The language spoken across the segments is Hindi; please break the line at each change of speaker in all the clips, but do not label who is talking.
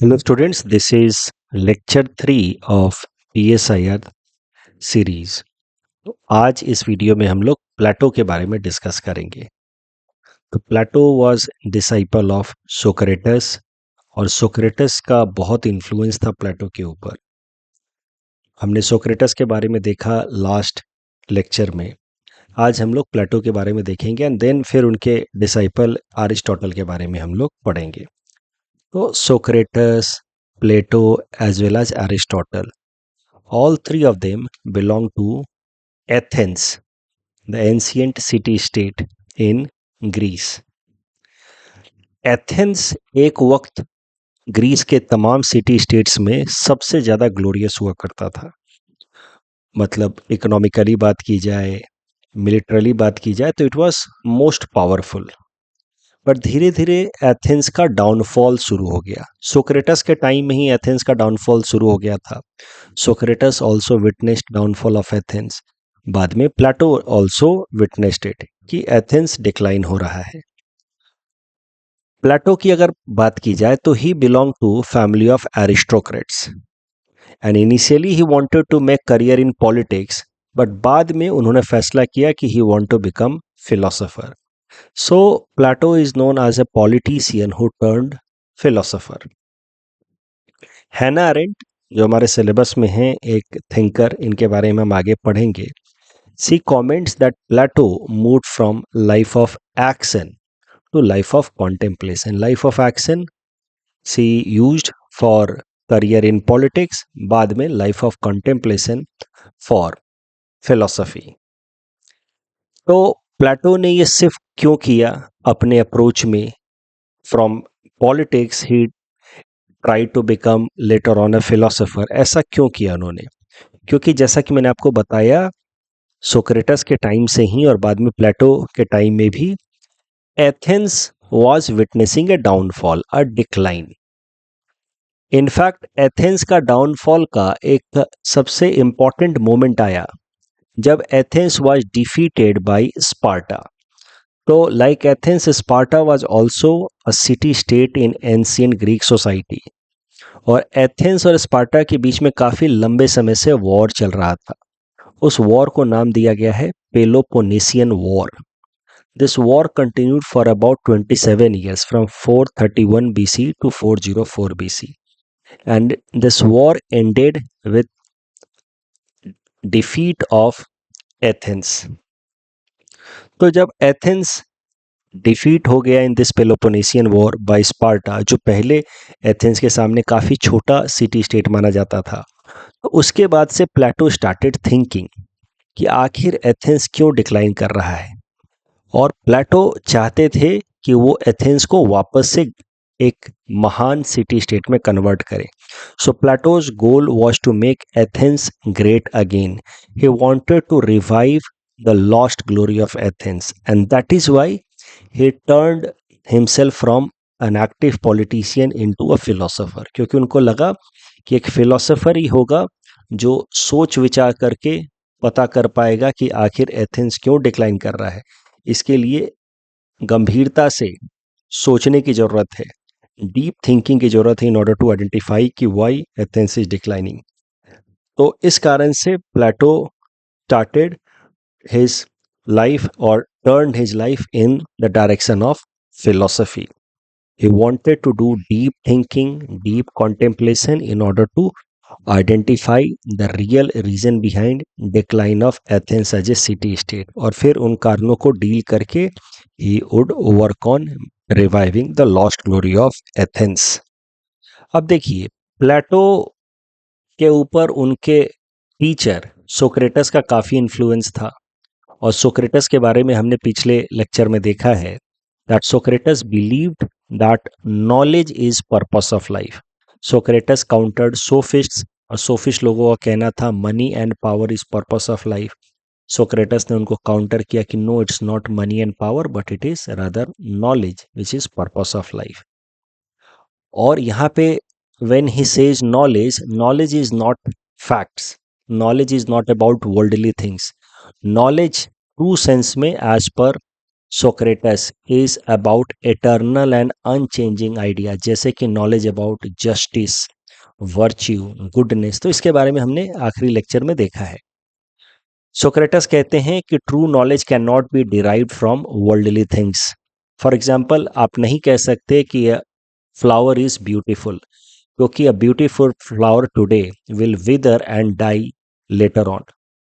Hello students, this is lecture 3 of PSIR series. आज इस वीडियो में हम लोग प्लेटो के बारे में डिस्कस करेंगे। तो प्लेटो वाज डिसाइपल ऑफ सोक्रेटस और सोक्रेटस का बहुत इन्फ्लुएंस था प्लेटो के ऊपर। हमने सोक्रेटस के बारे में देखा लास्ट लेक्चर में। आज हम लोग प्लेटो के बारे में देखेंगे एंड देन फिर उनके डिसाइपल अरिस्टोटल के बारे में हम लोग पढ़ेंगे। तो Socrates, Plato as well as Aristotle, all three of them belong to Athens, the ancient city-state in Greece. Athens एक वक्त ग्रीस के तमाम सिटी स्टेट्स में सबसे ज़्यादा ग्लोरियस हुआ करता था। मतलब इकोनॉमिकली बात की जाए, मिलिटरली बात की जाए तो it was most powerful. But धीरे धीरे एथेंस का डाउनफॉल शुरू हो गया। सोक्रेटस के टाइम में ही एथेंस का डाउनफॉल शुरू हो गया था। Socrates also witnessed downfall of Athens. बाद में प्लेटो ऑल्सो विटनेस्ड इट कि एथेंस डिक्लाइन हो रहा है। प्लेटो की अगर बात की जाए तो he belong to family of aristocrats and initially he wanted to make career in politics, but बाद में उन्होंने फैसला किया कि he want to become philosopher. So Plato is known as a politician who turned philosopher. Hannah Arendt जो हमारे सिलेबस में हैं, एक थिंकर, इनके बारे में हम आगे पढ़ेंगे। She comments that Plato moved from life of action to life of contemplation. Life of action she used for career in politics, बाद में life of contemplation for philosophy. तो प्लेटो ने ये सिर्फ क्यों किया अपने अप्रोच में? From politics he try to become later on a philosopher. ऐसा क्यों किया उन्होंने? क्योंकि जैसा कि मैंने आपको बताया, सोक्रेटस के टाइम से ही और बाद में प्लेटो के टाइम में भी Athens was witnessing a downfall, a decline. In fact Athens का डाउनफॉल का एक सबसे इंपॉर्टेंट मोमेंट आया जब Athens was defeated by Sparta. तो like Athens, Sparta was also a city state in ancient Greek society और एथेंस और स्पार्टा के बीच में काफ़ी लंबे समय से वॉर चल रहा था। उस वॉर को नाम दिया गया है Peloponnesian war. This war continued for about 27 years from 431 BC to 404 BC and this war ended with defeat of Athens. तो जब एथेंस डिफीट हो गया in this Peloponnesian war by Sparta, जो पहले एथेंस के सामने काफ़ी छोटा सिटी स्टेट माना जाता था, तो उसके बाद से प्लेटो स्टार्टेड थिंकिंग कि आखिर एथेंस क्यों डिक्लाइन कर रहा है। और प्लेटो चाहते थे कि वो एथेंस को वापस से एक महान सिटी स्टेट में कन्वर्ट करे। So Plato's goal was to make Athens great again. He wanted to revive the lost glory of Athens and that is why he turned himself from an active politician into a philosopher। क्योंकि उनको लगा कि एक फिलोसोफर ही होगा जो सोच विचार करके पता कर पाएगा कि आखिर एथेंस क्यों डिक्लाइन कर रहा है। इसके लिए गंभीरता से सोचने की ज़रूरत है, डीप थिंकिंग की ज़रूरत है इन ऑर्डर टू आइडेंटिफाई कि वाई एथेंस इज डिक्लाइनिंग। तो इस कारण से Plato started his life or turned his life in the direction of philosophy. He wanted to do deep thinking, deep contemplation in order to identify the real reason behind decline of Athens as a city state और फिर उन कारणों को डील करके he would work on reviving the lost glory of Athens। अब देखिए, प्लेटो के ऊपर उनके टीचर सोक्रेटस का काफ़ी इन्फ्लुएंस था और सोक्रेटस के बारे में हमने पिछले लेक्चर में देखा है that Socrates believed that knowledge is purpose of life. Socrates countered sophists और सोफिस्ट लोगों का कहना था money and power is purpose of life. Socrates ने उनको काउंटर किया कि no, it's not money and power but it is rather knowledge which is purpose of life. और यहाँ पे when he says knowledge, knowledge is not facts, knowledge is not about worldly things. Knowledge true sense में as per Socrates is about eternal and unchanging idea, जैसे कि knowledge about justice, virtue, goodness. तो इसके बारे में हमने आखिरी लेक्चर में देखा है। सोक्रेटस कहते हैं कि true knowledge can not be derived from worldly things. For example, आप नहीं कह सकते कि फ्लावर इज ब्यूटीफुल, क्योंकि a beautiful flower today will wither and die later on.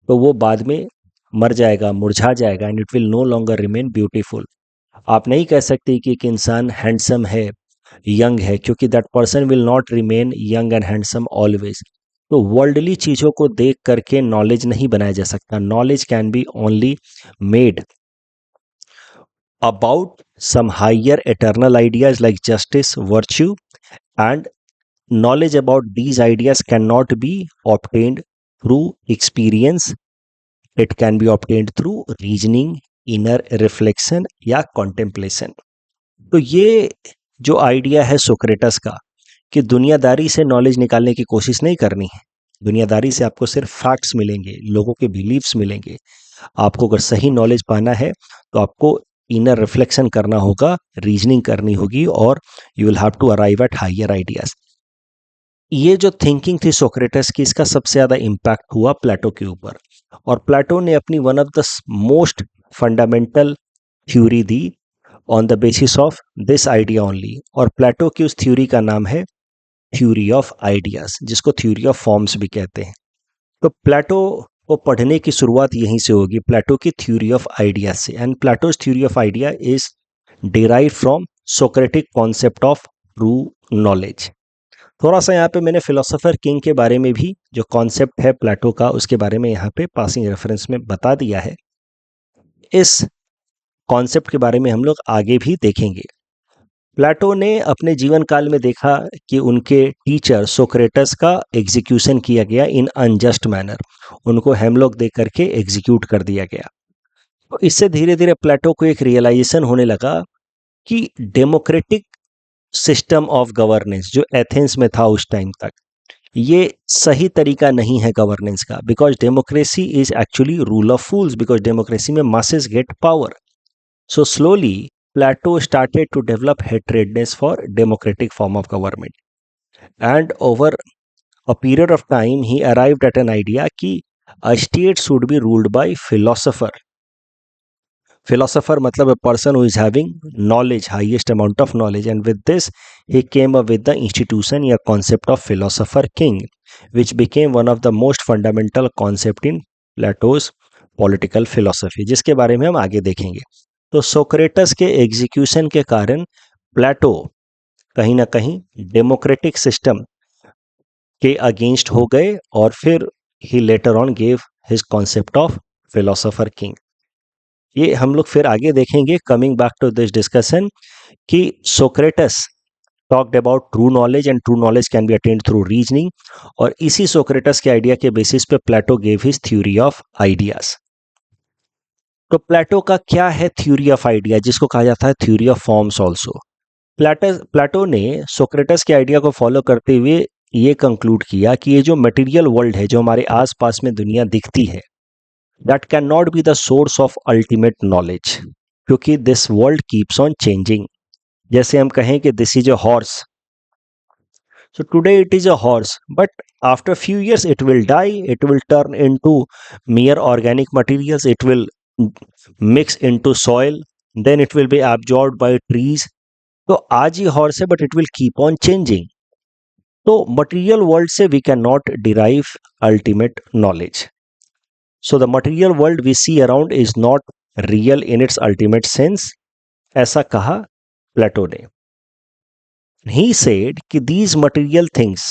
तो वो बाद में मर जाएगा, मुरझा जाएगा, and it will no longer remain beautiful. आप नहीं कह सकते कि एक इंसान हैंडसम है, यंग है, क्योंकि that person will not remain young and handsome always. तो वर्ल्डली चीज़ों को देख करके नॉलेज नहीं बनाया जा सकता। Knowledge can be only made about some higher eternal ideas like justice, virtue, and knowledge about these ideas cannot be obtained through experience. It can be obtained through reasoning, inner reflection या contemplation. तो ये जो आइडिया है सोक्रेटस का कि दुनियादारी से नॉलेज निकालने की कोशिश नहीं करनी है। दुनियादारी से आपको सिर्फ फैक्ट्स मिलेंगे, लोगों के बिलीव्स मिलेंगे। आपको अगर सही नॉलेज पाना है तो आपको इनर रिफ्लेक्शन करना होगा, रीजनिंग करनी होगी, और you will have to arrive at higher ideas. ये जो थिंकिंग थी सोक्रेटस की, इसका सबसे ज़्यादा इम्पैक्ट हुआ प्लेटो के ऊपर, और प्लेटो ने अपनी one of the most fundamental theory the on the basis of this idea only. और प्लेटो की उस थ्योरी का नाम है थ्योरी ऑफ आइडियाज, जिसको थ्योरी ऑफ फॉर्म्स भी कहते हैं। तो प्लेटो को पढ़ने की शुरुआत यहीं से होगी, प्लेटो की थ्योरी ऑफ आइडियाज से। And Plato's theory of idea is derive from Socratic concept of true knowledge. थोड़ा सा यहाँ पे मैंने फिलोसोफर किंग के बारे में भी, जो कॉन्सेप्ट है प्लेटो का, उसके बारे में यहाँ पे पासिंग रेफरेंस में बता दिया है। इस कॉन्सेप्ट के बारे में हम लोग आगे भी देखेंगे। प्लेटो ने अपने जीवन काल में देखा कि उनके टीचर सोक्रेटस का एग्जीक्यूशन किया गया इन अनजस्ट मैनर। उनको हेमलॉक दे करके एग्जीक्यूट कर दिया गया। तो इससे धीरे धीरे प्लेटो को एक रियलाइजेशन होने लगा कि डेमोक्रेटिक सिस्टम ऑफ गवर्नेंस जो एथेंस में था उस टाइम तक, ये सही तरीका नहीं है गवर्नेंस का, because democracy is actually rule of fools, because democracy में masses get power. So slowly Plato started to develop hatredness for democratic form of government, and over a period of time he arrived at an idea कि a state should be ruled by philosopher. Philosopher matlab a person who is having knowledge, highest amount of knowledge, and with this he came up with the institution या concept of philosopher king, which became one of the most fundamental concept in Plato's political philosophy, जिसके बारे में हम आगे देखेंगे। तो सोक्रेटस के एग्जीक्यूशन के कारण प्लेटो कहीं ना कहीं डेमोक्रेटिक सिस्टम के अगेंस्ट हो गए, और फिर he later on gave his concept of philosopher king. ये हम लोग फिर आगे देखेंगे, coming back to this discussion, कि Socrates talked about true knowledge and true knowledge can be attained through reasoning, और इसी सोक्रेटस के आइडिया के बेसिस पे Plato gave his theory of ideas. तो प्लेटो का क्या है थ्योरी ऑफ आइडिया, जिसको कहा जाता है थ्योरी ऑफ फॉर्म्स ऑल्सो। प्लेटो ने सोक्रेटस के आइडिया को फॉलो करते हुए ये कंक्लूड किया कि ये जो मटेरियल वर्ल्ड है, जो हमारे आसपास में दुनिया दिखती है, that cannot be the source of ultimate knowledge, क्योंकि this world keeps on changing। जैसे हम कहें कि this is a horse, so today it is a horse, but after few years it will die, it will turn into mere organic materials, it will mix into soil, then it will be absorbed by trees। तो आज ही हॉर्स है, but it will keep on changing. तो मटेरियल वर्ल्ड से we can not derive ultimate knowledge. So the material world we see around is not real in its ultimate sense, ऐसा कहा प्लेटो ने। He said कि these material things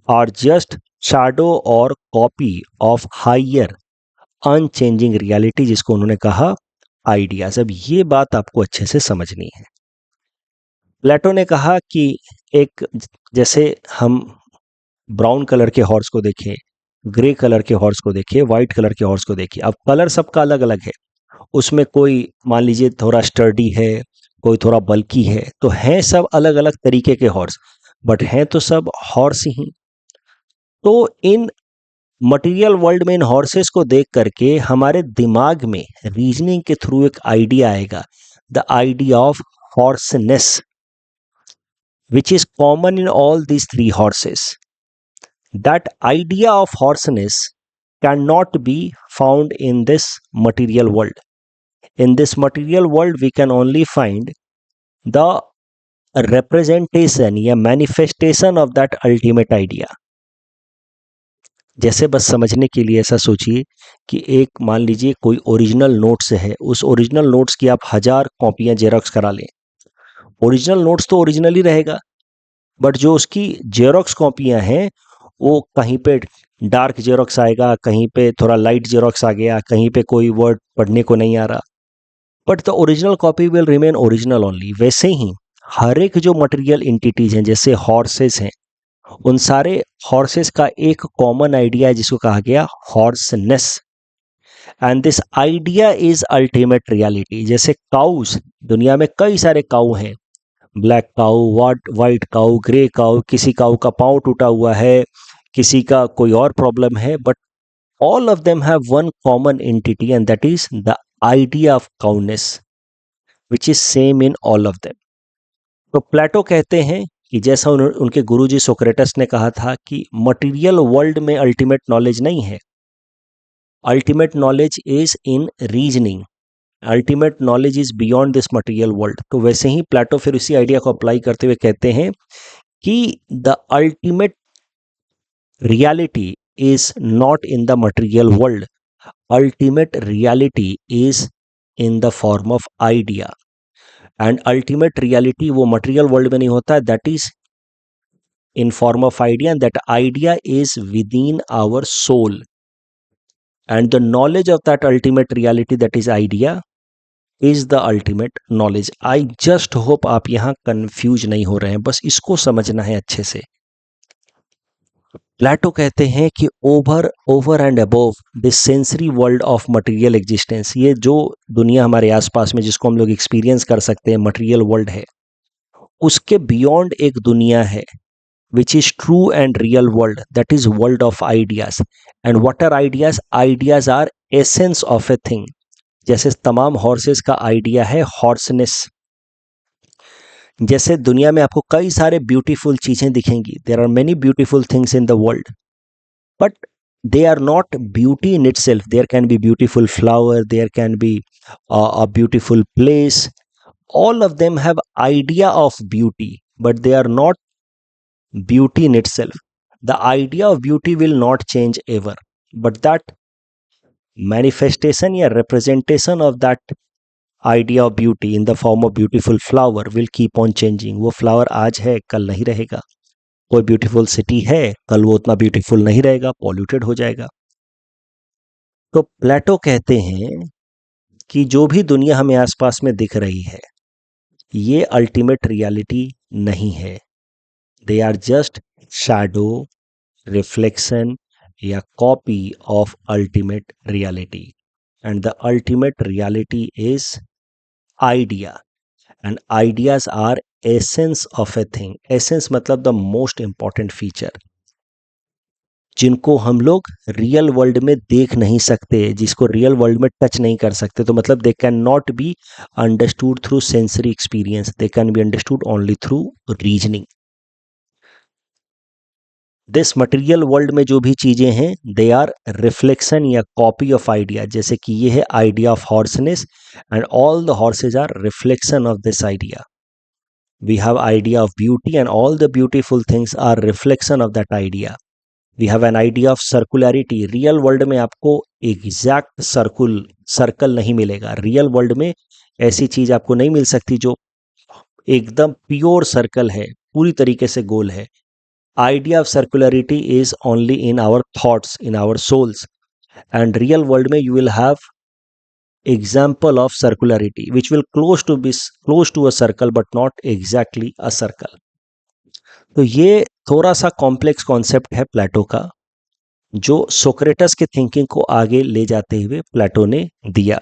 are just shadow or copy of higher unchanging reality, जिसको उन्होंने कहा आइडियाज। अब ये बात आपको अच्छे से समझनी है। प्लेटो ने कहा कि एक, जैसे हम ब्राउन कलर के हॉर्स को देखें, ग्रे कलर के हॉर्स को देखिए, व्हाइट कलर के हॉर्स को देखिए, अब कलर सबका अलग अलग है। उसमें कोई मान लीजिए थोड़ा स्टर्डी है, कोई थोड़ा बल्की है, तो हैं सब अलग अलग तरीके के हॉर्स, बट हैं तो सब हॉर्स ही। तो इन मटेरियल वर्ल्ड में इन हॉर्सेस को देख करके हमारे दिमाग में रीजनिंग के थ्रू एक आइडिया आएगा the idea of horseness, which is common in all these three horses. That idea of horseness cannot be found in this material world. In this material world, we can only find the representation या manifestation of that ultimate idea. जैसे बस समझने के लिए ऐसा सोचिए कि एक मान लीजिए कोई ओरिजिनल नोट्स है, उस ओरिजिनल नोट्स की आप 1000 कॉपियां जेरोक्स करा लें, ओरिजिनल नोट्स तो ओरिजिनल ही रहेगा, बट जो उसकी जेरोक्स कॉपियां हैं वो कहीं पे डार्क जेरोक्स आएगा, कहीं पे थोड़ा लाइट जेरोक्स आ गया, कहीं पे कोई वर्ड पढ़ने को नहीं आ रहा, but the original copy will remain original only. वैसे ही हर एक जो मटेरियल एंटिटीज हैं, जैसे हॉर्सेस हैं, उन सारे हॉर्सेस का एक कॉमन आइडिया है जिसको कहा गया hoarseness, and this idea is ultimate reality. जैसे काउस, दुनिया में कई सारे काऊ हैं, ब्लैक काऊ, वाइट काऊ, ग्रे काऊ, किसी काऊ का पाँव टूटा हुआ है, किसी का कोई और प्रॉब्लम है, but all of them have one common entity, and that is the idea of cowness, which is same in all of them. तो प्लेटो कहते हैं कि जैसा उनके गुरुजी सोक्रेटस ने कहा था कि मटेरियल वर्ल्ड में अल्टीमेट नॉलेज नहीं है, ultimate knowledge is in reasoning, ultimate knowledge is beyond this material world. तो वैसे ही प्लेटो फिर उसी आइडिया को अप्लाई करते हुए कहते हैं कि the ultimate reality is not in the material world. Ultimate reality is in the form of idea. And ultimate reality वो material world में नहीं होता है, that is in form of idea, and that idea is within our soul. And the knowledge of that ultimate reality, that is idea, is the ultimate knowledge. I just hope आप यहाँ confuse नहीं हो रहे हैं, बस इसको समझना है अच्छे से. प्लेटो कहते हैं कि over and above this sensory world of material existence, ये जो दुनिया हमारे आसपास में जिसको हम लोग एक्सपीरियंस कर सकते हैं मटेरियल वर्ल्ड है, उसके बियॉन्ड एक दुनिया है which is true and real world, that is world of ideas. And what are ideas? Ideas are essence of a thing. जैसे तमाम हॉर्सेस का आइडिया है हॉर्सनेस. जैसे दुनिया में आपको कई सारे ब्यूटीफुल चीजें दिखेंगी, there are many beautiful things in the world, but they are not beauty in itself. There can be beautiful flower, there can be a beautiful place. All of them have idea of beauty, but they are not beauty in itself. The idea of beauty will not change ever, but that manifestation or representation of that idea of beauty in the form of beautiful flower will keep on changing. वो flower आज है, कल नहीं रहेगा. कोई ब्यूटीफुल सिटी है, कल वो उतना ब्यूटीफुल नहीं रहेगा, पॉल्यूटेड हो जाएगा. तो प्लेटो कहते हैं कि जो भी दुनिया हमें आसपास में दिख रही है, ये अल्टीमेट रियलिटी नहीं है. They are just shadow, reflection या copy of ultimate reality. And the ultimate reality is idea, and ideas are essence of a thing. Essence मतलब द मोस्ट इंपॉर्टेंट फीचर, जिनको हम लोग रियल वर्ल्ड में देख नहीं सकते, जिसको रियल वर्ल्ड में टच नहीं कर सकते. तो मतलब they can not be understood through sensory experience, they can be understood only through reasoning. This material world में जो भी चीजें हैं, दे आर रिफ्लेक्शन या कॉपी ऑफ आइडिया. जैसे कि ये है idea of horseness, and all the horses are reflection of this idea. We have idea of beauty, and all the beautiful things are reflection of that idea. We have an idea of circularity. Real world में आपको एग्जैक्ट सर्कल नहीं मिलेगा. रियल वर्ल्ड में ऐसी चीज आपको नहीं मिल सकती जो एकदम प्योर सर्कल है, पूरी तरीके से गोल है. Idea of circularity is only in our thoughts, in our souls. And real world में you will have example of circularity which will close to a circle but not exactly a circle. तो ये थोड़ा सा कॉम्प्लेक्स कॉन्सेप्ट है प्लेटो का, जो सोक्रेटस के थिंकिंग को आगे ले जाते हुए प्लेटो ने दिया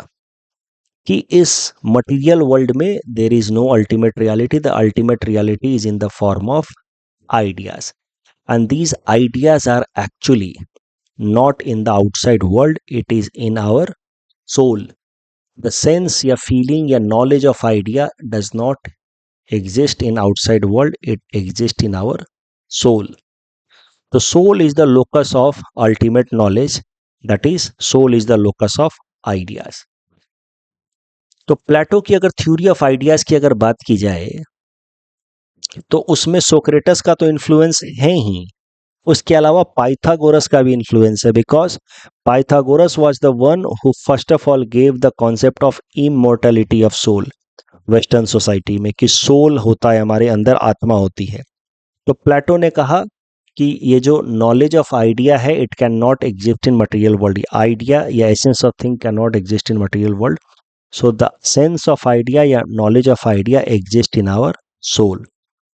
कि इस मटेरियल वर्ल्ड में there is no ultimate reality. The ultimate reality is in the form of ideas, and these ideas are actually not in the outside world, it is in our soul. The sense या फीलिंग या knowledge of idea does not exist in outside world, it exist in our soul. The soul is the locus of ultimate knowledge, that is, soul is the locus of ideas. तो प्लेटो की अगर थ्योरी ऑफ आइडियाज की अगर बात की जाए तो उसमें सोक्रेटस का तो इन्फ्लुएंस है ही, उसके अलावा पाइथागोरस का भी इन्फ्लुएंस है, because Pythagoras was the one who first of all gave the concept of immortality of soul western society में, कि सोल होता है हमारे अंदर, आत्मा होती है. तो प्लेटो ने कहा कि ये जो नॉलेज ऑफ आइडिया है it can not exist in material world. Idea या essence of thing can not exist in material world. So the sense of idea या knowledge of idea exist in our soul.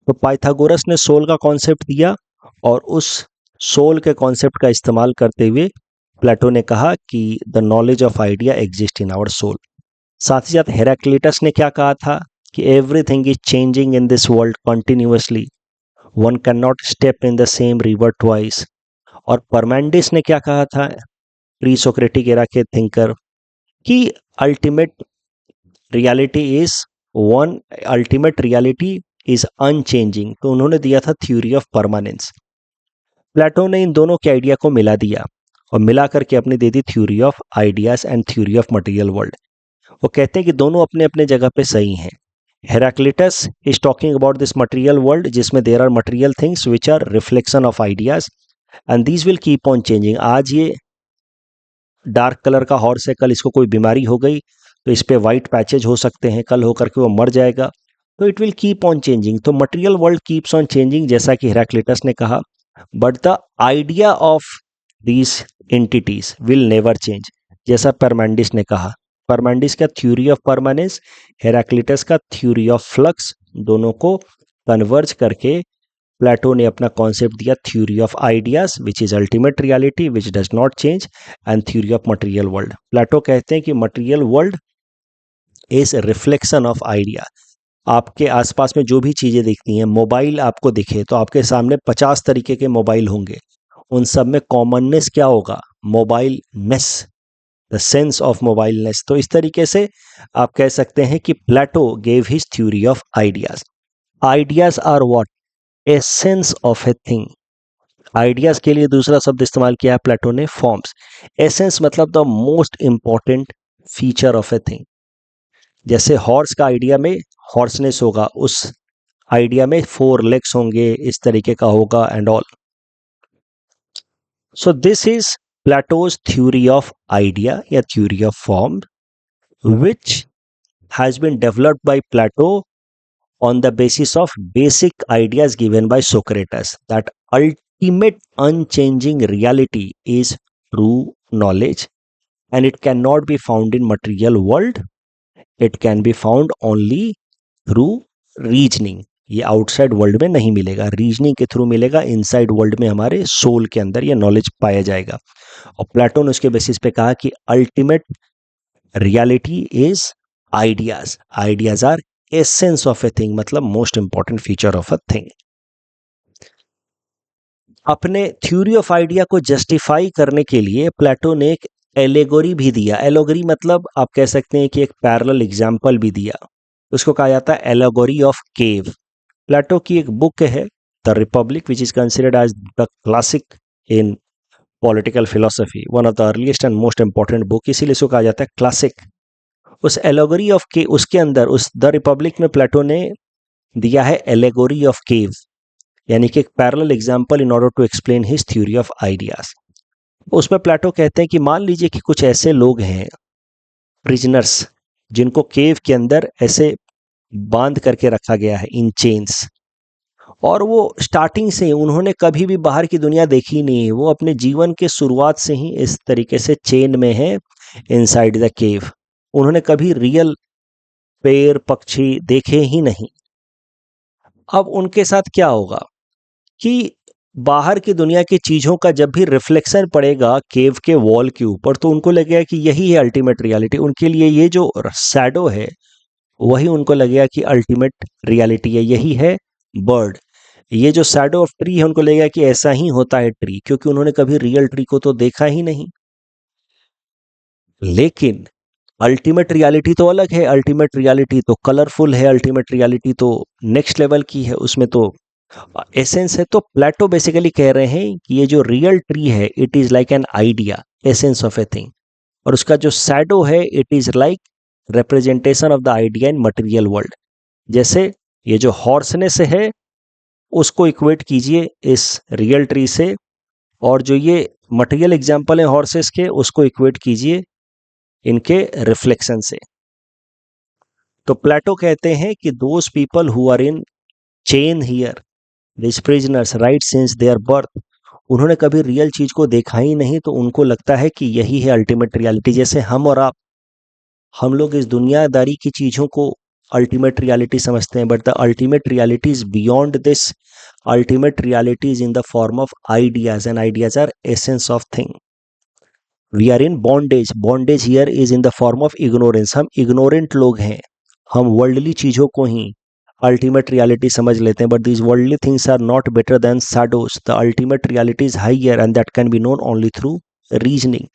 तो पाइथागोरस ने सोल का कॉन्सेप्ट दिया और उस सोल के कॉन्सेप्ट का इस्तेमाल करते हुए प्लेटो ने कहा कि the knowledge of idea exist in our soul. साथ ही साथ हेराक्लिटस ने क्या कहा था कि everything is changing in this world continuously, one can not step in the same river twice. और परमेंडिस ने क्या कहा था, प्री सोक्रेटिक एरा के थिंकर, कि ultimate reality is one, ultimate reality is unchanging. तो उन्होंने दिया था थ्योरी ऑफ परमानेंस. प्लेटो ने इन दोनों के आइडिया को मिला दिया और मिला करके अपनी दे दी theory of ideas and theory of material world. वो कहते हैं कि दोनों अपने अपने जगह पे सही हैं. Heraclitus is talking about this material world जिसमें there are material things which are reflection of ideas and these will keep on changing. आज ये डार्क कलर का हॉर्स है, कल इसको कोई बीमारी हो गई तो इस पे वाइट पैचेज हो सकते हैं, कल होकर के वो मर जाएगा. तो it will keep on changing. तो material world keeps on changing जैसा कि हेराक्लिटस ने कहा, but the idea of these entities will never change, जैसा परमेंडिस ने कहा. परमेंडिस का थ्योरी ऑफ परमानेंस, हेराक्लिटस का थ्योरी ऑफ फ्लक्स, दोनों को कन्वर्ज करके प्लेटो ने अपना कॉन्सेप्ट दिया theory of ideas which is ultimate reality which does not change, and theory of material world. Plato कहते हैं कि material world is reflection of idea. आपके आसपास में जो भी चीज़ें दिखती हैं, मोबाइल आपको दिखे तो आपके सामने 50 तरीके के मोबाइल होंगे, उन सब में कॉमननेस क्या होगा, mobileness, the sense of mobileness. तो इस तरीके से आप कह सकते हैं कि Plato gave his theory of ideas. Ideas are what, essence of a thing. Ideas के लिए दूसरा शब्द इस्तेमाल किया है प्लेटो ने, फॉर्म्स. एसेंस मतलब the most important feature of a thing. जैसे हॉर्स का आइडिया में हॉर्सनेस होगा, उस आइडिया में 4 लेग्स होंगे, इस तरीके का होगा and all. So this is Plato's theory of idea या theory of form which has been developed by Plato on the basis of basic ideas given by Socrates, that ultimate unchanging reality is true knowledge and it cannot be found in material world, it can be found only through reasoning. ये आउटसाइड वर्ल्ड में नहीं मिलेगा, रीजनिंग के थ्रू मिलेगा, इनसाइड वर्ल्ड में हमारे सोल के अंदर ये नॉलेज पाया जाएगा. और प्लेटो ने उसके बेसिस पे कहा कि ultimate reality is ideas. Ideas are essence of a thing, मतलब most important feature of a thing. अपने थ्योरी ऑफ आइडिया को जस्टिफाई करने के लिए प्लेटो ने एक एलेगोरी भी दिया. एलेगोरी मतलब आप कह सकते हैं कि एक पैरेलल एग्जाम्पल भी दिया. उसको कहा जाता है एलेगोरी ऑफ केव. प्लेटो की एक बुक है the Republic which is considered as the classic in political philosophy, one of the earliest and most important book, इसीलिए इसको कहा जाता है क्लासिक. उस एलेगोरी ऑफ के उसके अंदर उस द रिपब्लिक में प्लेटो ने दिया है एलेगोरी ऑफ केव, यानी कि एक parallel example in order to explain his theory of ideas. उसमें प्लेटो कहते हैं कि मान लीजिए कि कुछ ऐसे लोग हैं प्रिजनर्स जिनको केव के अंदर ऐसे बांध करके रखा गया है इन चेन्स, और वो स्टार्टिंग से उन्होंने कभी भी बाहर की दुनिया देखी नहीं है. वो अपने जीवन के शुरुआत से ही इस तरीके से चेन में है इनसाइड द केव. उन्होंने कभी रियल पेड़ पक्षी देखे ही नहीं. अब उनके साथ क्या होगा कि बाहर की दुनिया की चीज़ों का जब भी रिफ्लेक्शन पड़ेगा केव के वॉल के ऊपर तो उनको लगेगा कि यही है अल्टीमेट रियलिटी. उनके लिए ये जो शैडो है वही उनको लगेगा कि अल्टीमेट रियलिटी है, यही है बर्ड. ये जो शैडो ऑफ ट्री है उनको लगेगा कि ऐसा ही होता है ट्री, क्योंकि उन्होंने कभी रियल ट्री को तो देखा ही नहीं. लेकिन अल्टीमेट रियलिटी तो अलग है, अल्टीमेट रियलिटी तो कलरफुल है, अल्टीमेट रियलिटी तो नेक्स्ट लेवल की है, उसमें तो एसेंस है। तो प्लेटो बेसिकली कह रहे हैं कि ये जो रियल ट्री है it is like an idea, essence of a thing, और उसका जो शैडो है it is like representation of the idea in material world. जैसे ये जो हॉर्सनेस है उसको इक्वेट कीजिए इस रियल ट्री से, और जो ये मटेरियल एग्जाम्पल है हॉर्सेस के उसको इक्वेट कीजिए इनके रिफ्लेक्शन से। तो प्लेटो कहते हैं कि those people who are in chain here, this prisoners right since their birth, उन्होंने कभी रियल चीज को देखा ही नहीं तो उनको लगता है कि यही है अल्टीमेट रियलिटी। जैसे हम और आप, हम लोग इस दुनियादारी की चीजों को अल्टीमेट रियलिटी समझते हैं, but the ultimate reality is beyond this. Ultimate reality is in the form of ideas, and ideas are essence of thing. We are in bondage, bondage here is in the form of ignorance, हम इग्नोरेंट लोग हैं, हम वर्ल्डली चीजों को ही अल्टीमेट रियलिटी समझ लेते हैं, but these worldly things are not better than shadows. The ultimate reality is higher and that can be known only through reasoning.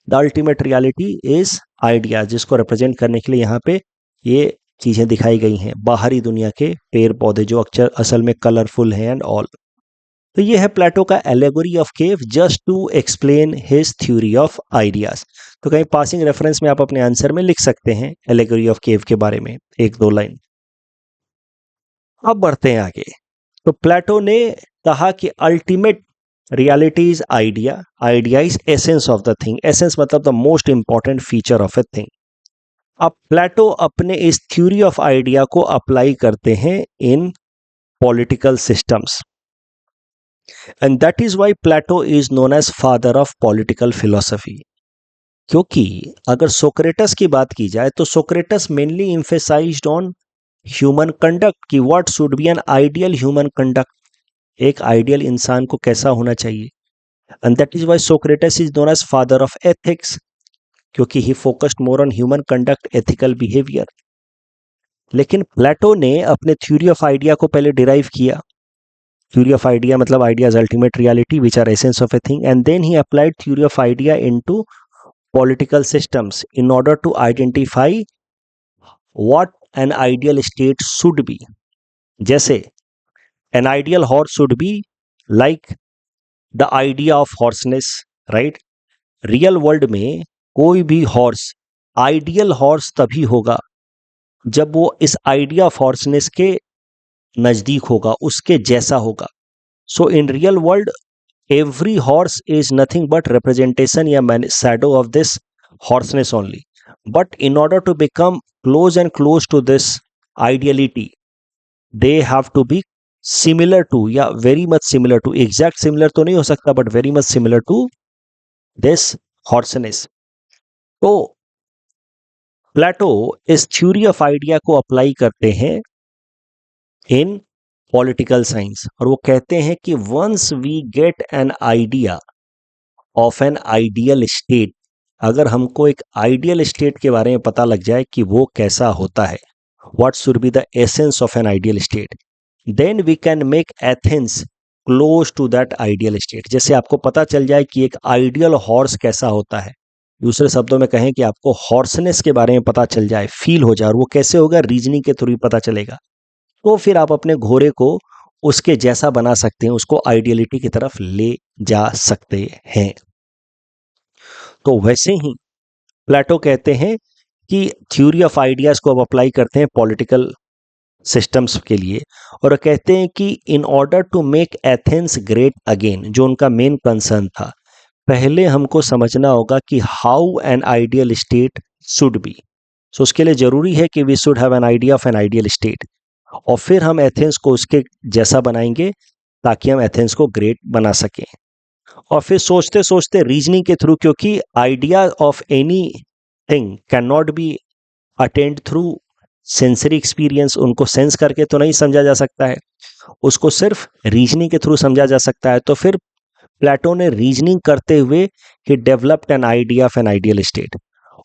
The ultimate reality is idea, जिसको रिप्रेजेंट करने के लिए यहाँ पे ये चीजें दिखाई गई हैं, बाहरी दुनिया के पेड़ पौधे जो अक्षर असल में कलरफुल हैं एंड ऑल। तो ये है प्लेटो का allegory of cave just to explain his theory of ideas. तो कहीं पासिंग रेफरेंस में आप अपने आंसर में लिख सकते हैं एलेगोरी ऑफ केव के बारे में एक दो लाइन। अब बढ़ते हैं आगे। तो प्लेटो ने कहा कि ultimate reality is idea, idea is essence of the thing, essence मतलब the most important feature of a thing. अब प्लेटो अपने इस थ्योरी ऑफ आइडिया को अप्लाई करते हैं in political systems, and that is why Plato is known as father of political philosophy. क्योंकि अगर सोक्रेटस की बात की जाए तो Socrates mainly emphasized on human conduct, कि what should be an ideal human conduct, एक आइडियल इंसान को कैसा होना चाहिए। And that is why Socrates is known as father of ethics, क्योंकि he focused more on human conduct, ethical behavior. लेकिन प्लेटो ने अपने थ्योरी ऑफ आइडिया को पहले डिराइव किया। थ्योरी ऑफ आइडिया मतलब ideas ultimate reality which are essence of a thing, and then he applied theory of idea into political systems in order to identify what an ideal state should be. जैसे an ideal horse should be like the idea of horseness, right. Real world में कोई भी हॉर्स आइडियल हॉर्स तभी होगा जब वो इस आइडिया ऑफ हॉर्सनेस के नजदीक होगा, उसके जैसा होगा। So in real world every horse is nothing but representation या shadow of this horseness only, but in order to become close and close to this ideality they have to be similar to, या very much similar to, exact similar तो नहीं हो सकता but very much similar to this horseness. तो प्लेटो इस थ्योरी ऑफ आइडिया को अप्लाई करते हैं इन पॉलिटिकल साइंस, और वो कहते हैं कि once we get an idea of an ideal state, अगर हमको एक आइडियल स्टेट के बारे में पता लग जाए कि वो कैसा होता है, what should be the essence of an ideal state, then we can make Athens close to that ideal state. जैसे आपको पता चल जाए कि एक आइडियल हॉर्स कैसा होता है, दूसरे शब्दों में कहें कि आपको हॉर्सनेस के बारे में पता चल जाए, फील हो जाए, और वो कैसे होगा, रीजनिंग के थ्रू पता चलेगा, तो फिर आप अपने घोड़े को उसके जैसा बना सकते हैं, उसको आइडियलिटी की तरफ ले जा सकते हैं। तो वैसे ही प्लेटो कहते हैं कि थ्योरी ऑफ आइडियाज को अब अप्लाई करते हैं पॉलिटिकल सिस्टम्स के लिए, और कहते हैं कि in order to make Athens great again, जो उनका मेन कंसर्न था, पहले हमको समझना होगा कि how an ideal state should be. So उसके लिए जरूरी है कि we should have an idea of an ideal state, और फिर हम एथेंस को उसके जैसा बनाएंगे ताकि हम एथेंस को ग्रेट बना सकें। और फिर सोचते सोचते रीजनिंग के थ्रू, क्योंकि idea of any thing can not B attend through sensory experience, उनको सेंस करके तो नहीं समझा जा सकता है, उसको सिर्फ रीजनिंग के थ्रू समझा जा सकता है। तो फिर प्लेटो ने रीजनिंग करते हुए he developed an idea of an ideal state.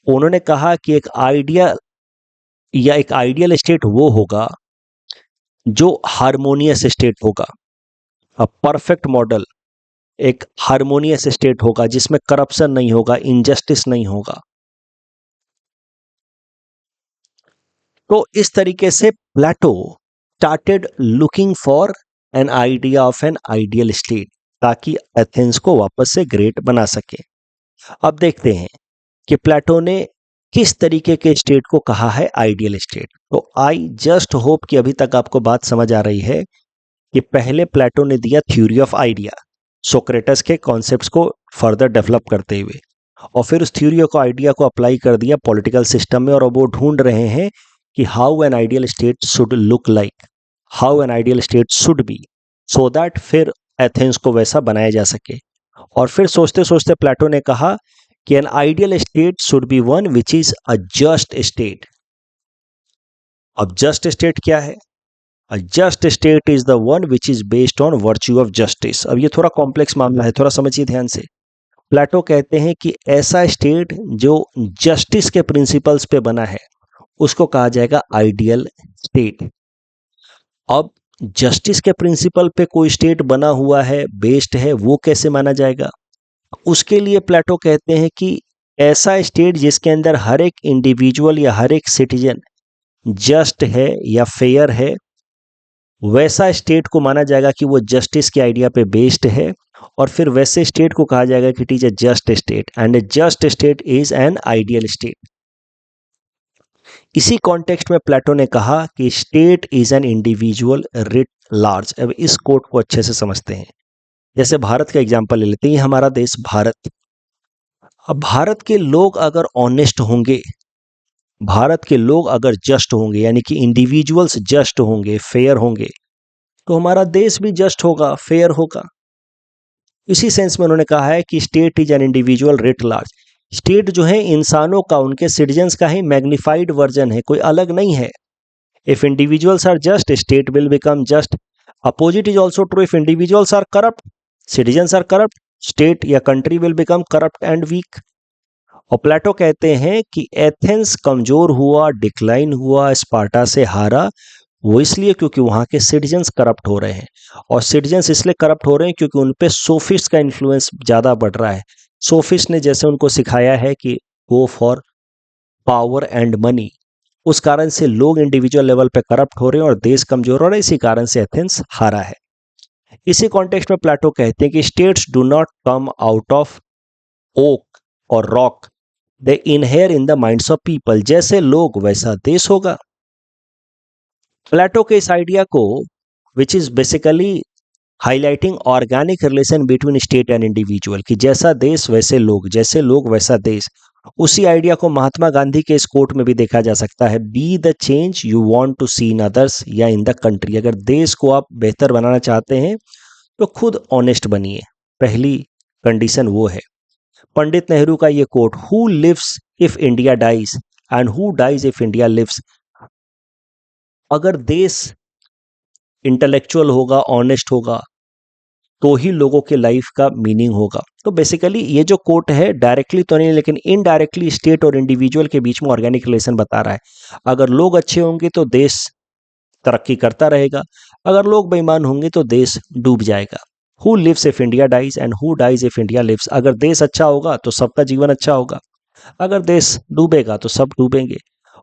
उन्होंने कहा कि एक आइडिया या एक आइडियल स्टेट वो होगा जो हारमोनियस स्टेट होगा, अ परफेक्ट मॉडल, एक हारमोनियस स्टेट होगा जिसमें करप्शन नहीं होगा, इनजस्टिस नहीं होगा। तो इस तरीके से Plato started looking for an idea of an ideal state, ताकि एथेंस को वापस से ग्रेट बना सके। अब देखते हैं कि प्लेटो ने किस तरीके के स्टेट को कहा है आइडियल स्टेट। तो आई जस्ट होप कि अभी तक आपको बात समझ आ रही है कि पहले प्लेटो ने दिया थ्योरी ऑफ आइडिया, सोक्रेटस के कॉन्सेप्ट्स को फर्दर डेवलप करते हुए, और फिर उस थ्योरी ऑफ आइडिया को अप्लाई कर दिया पॉलिटिकल सिस्टम में, और अब वो ढूंढ रहे हैं कि how an ideal state should look like, how an ideal state should be, so that फिर एथेंस को वैसा बनाया जा सके। और फिर सोचते सोचते प्लेटो ने कहा कि N ideal state should B one which is a just state. अब जस्ट स्टेट क्या है? अ just state is the one which is based on virtue of justice. अब ये थोड़ा कॉम्प्लेक्स मामला है, थोड़ा समझिए ध्यान से। प्लेटो कहते हैं कि ऐसा स्टेट जो जस्टिस के प्रिंसिपल्स पे बना है उसको कहा जाएगा आइडियल स्टेट। अब जस्टिस के प्रिंसिपल पे कोई स्टेट बना हुआ है, बेस्ड है, वो कैसे माना जाएगा? उसके लिए प्लेटो कहते हैं कि ऐसा स्टेट जिसके अंदर हर एक इंडिविजुअल या हर एक सिटीजन जस्ट है या फेयर है, वैसा स्टेट को माना जाएगा कि वो जस्टिस के आइडिया पे बेस्ड है, और फिर वैसे स्टेट को कहा जाएगा कि it is a just state, and A just state is an ideal state. इसी कॉन्टेक्स्ट में प्लेटो ने कहा कि state is an individual writ large. अब इस कोट को अच्छे से समझते हैं। जैसे भारत का एग्जांपल ले लेते हैं, हमारा देश भारत। अब भारत के लोग अगर ऑनेस्ट होंगे, भारत के लोग अगर जस्ट होंगे, यानी कि इंडिविजुअल्स जस्ट होंगे, फेयर होंगे, तो हमारा देश भी जस्ट होगा, फेयर होगा। इसी सेंस में उन्होंने कहा है कि state is an individual writ large. State जो है इंसानों का, उनके सिटीजन्स का ही मैग्निफाइड वर्जन है, कोई अलग नहीं है। If individuals are just, state will become just. Opposite is also true, if individuals are corrupt, citizens are corrupt, state या country will become corrupt and weak. और प्लेटो कहते हैं कि एथेंस कमजोर हुआ, डिक्लाइन हुआ, स्पार्टा से हारा, वो इसलिए क्योंकि वहाँ के सिटीजन्स करप्ट हो रहे हैं। और सिटीजन्स इसलिए करप्ट हो रहे हैं क्योंकि उन पे सोफिस्ट का इन्फ्लुएंस ज़्यादा बढ़ रहा है। सोफिस्ट ने जैसे उनको सिखाया है कि go for power and money, उस कारण से लोग इंडिविजुअल लेवल पे करप्ट हो रहे हैं और देश कमजोर हो रहा है, इसी कारण से एथेंस हारा है। इसी कॉन्टेक्स्ट में प्लेटो कहते हैं कि states do not come out of oak और rock, they inhere in the minds of people. जैसे लोग वैसा देश होगा। प्लेटो के इस आइडिया को, which is basically highlighting organic relation between state and individual, कि जैसा देश वैसे लोग, जैसे लोग वैसा देश, उसी आइडिया को महात्मा गांधी के इस कोट में भी देखा जा सकता है, be the change you want to see in others या इन द कंट्री। अगर देश को आप बेहतर बनाना चाहते हैं तो खुद ऑनेस्ट बनिए, पहली कंडीशन वो है। पंडित नेहरू का ये quote, who lives if India dies and who dies if India lives. अगर देश इंटेलेक्चुअल होगा, ऑनेस्ट होगा, तो ही लोगों के लाइफ का मीनिंग होगा। तो बेसिकली ये जो कोट है डायरेक्टली तो नहीं, लेकिन इनडायरेक्टली स्टेट और इंडिविजुअल के बीच में ऑर्गेनिक रिलेशन बता रहा है। अगर लोग अच्छे होंगे तो देश तरक्की करता रहेगा, अगर लोग बेईमान होंगे तो देश डूब जाएगा। Who lives if India dies and who dies if India lives. अगर देश अच्छा होगा तो सबका जीवन अच्छा होगा, अगर देश डूबेगा तो सब डूबेंगे।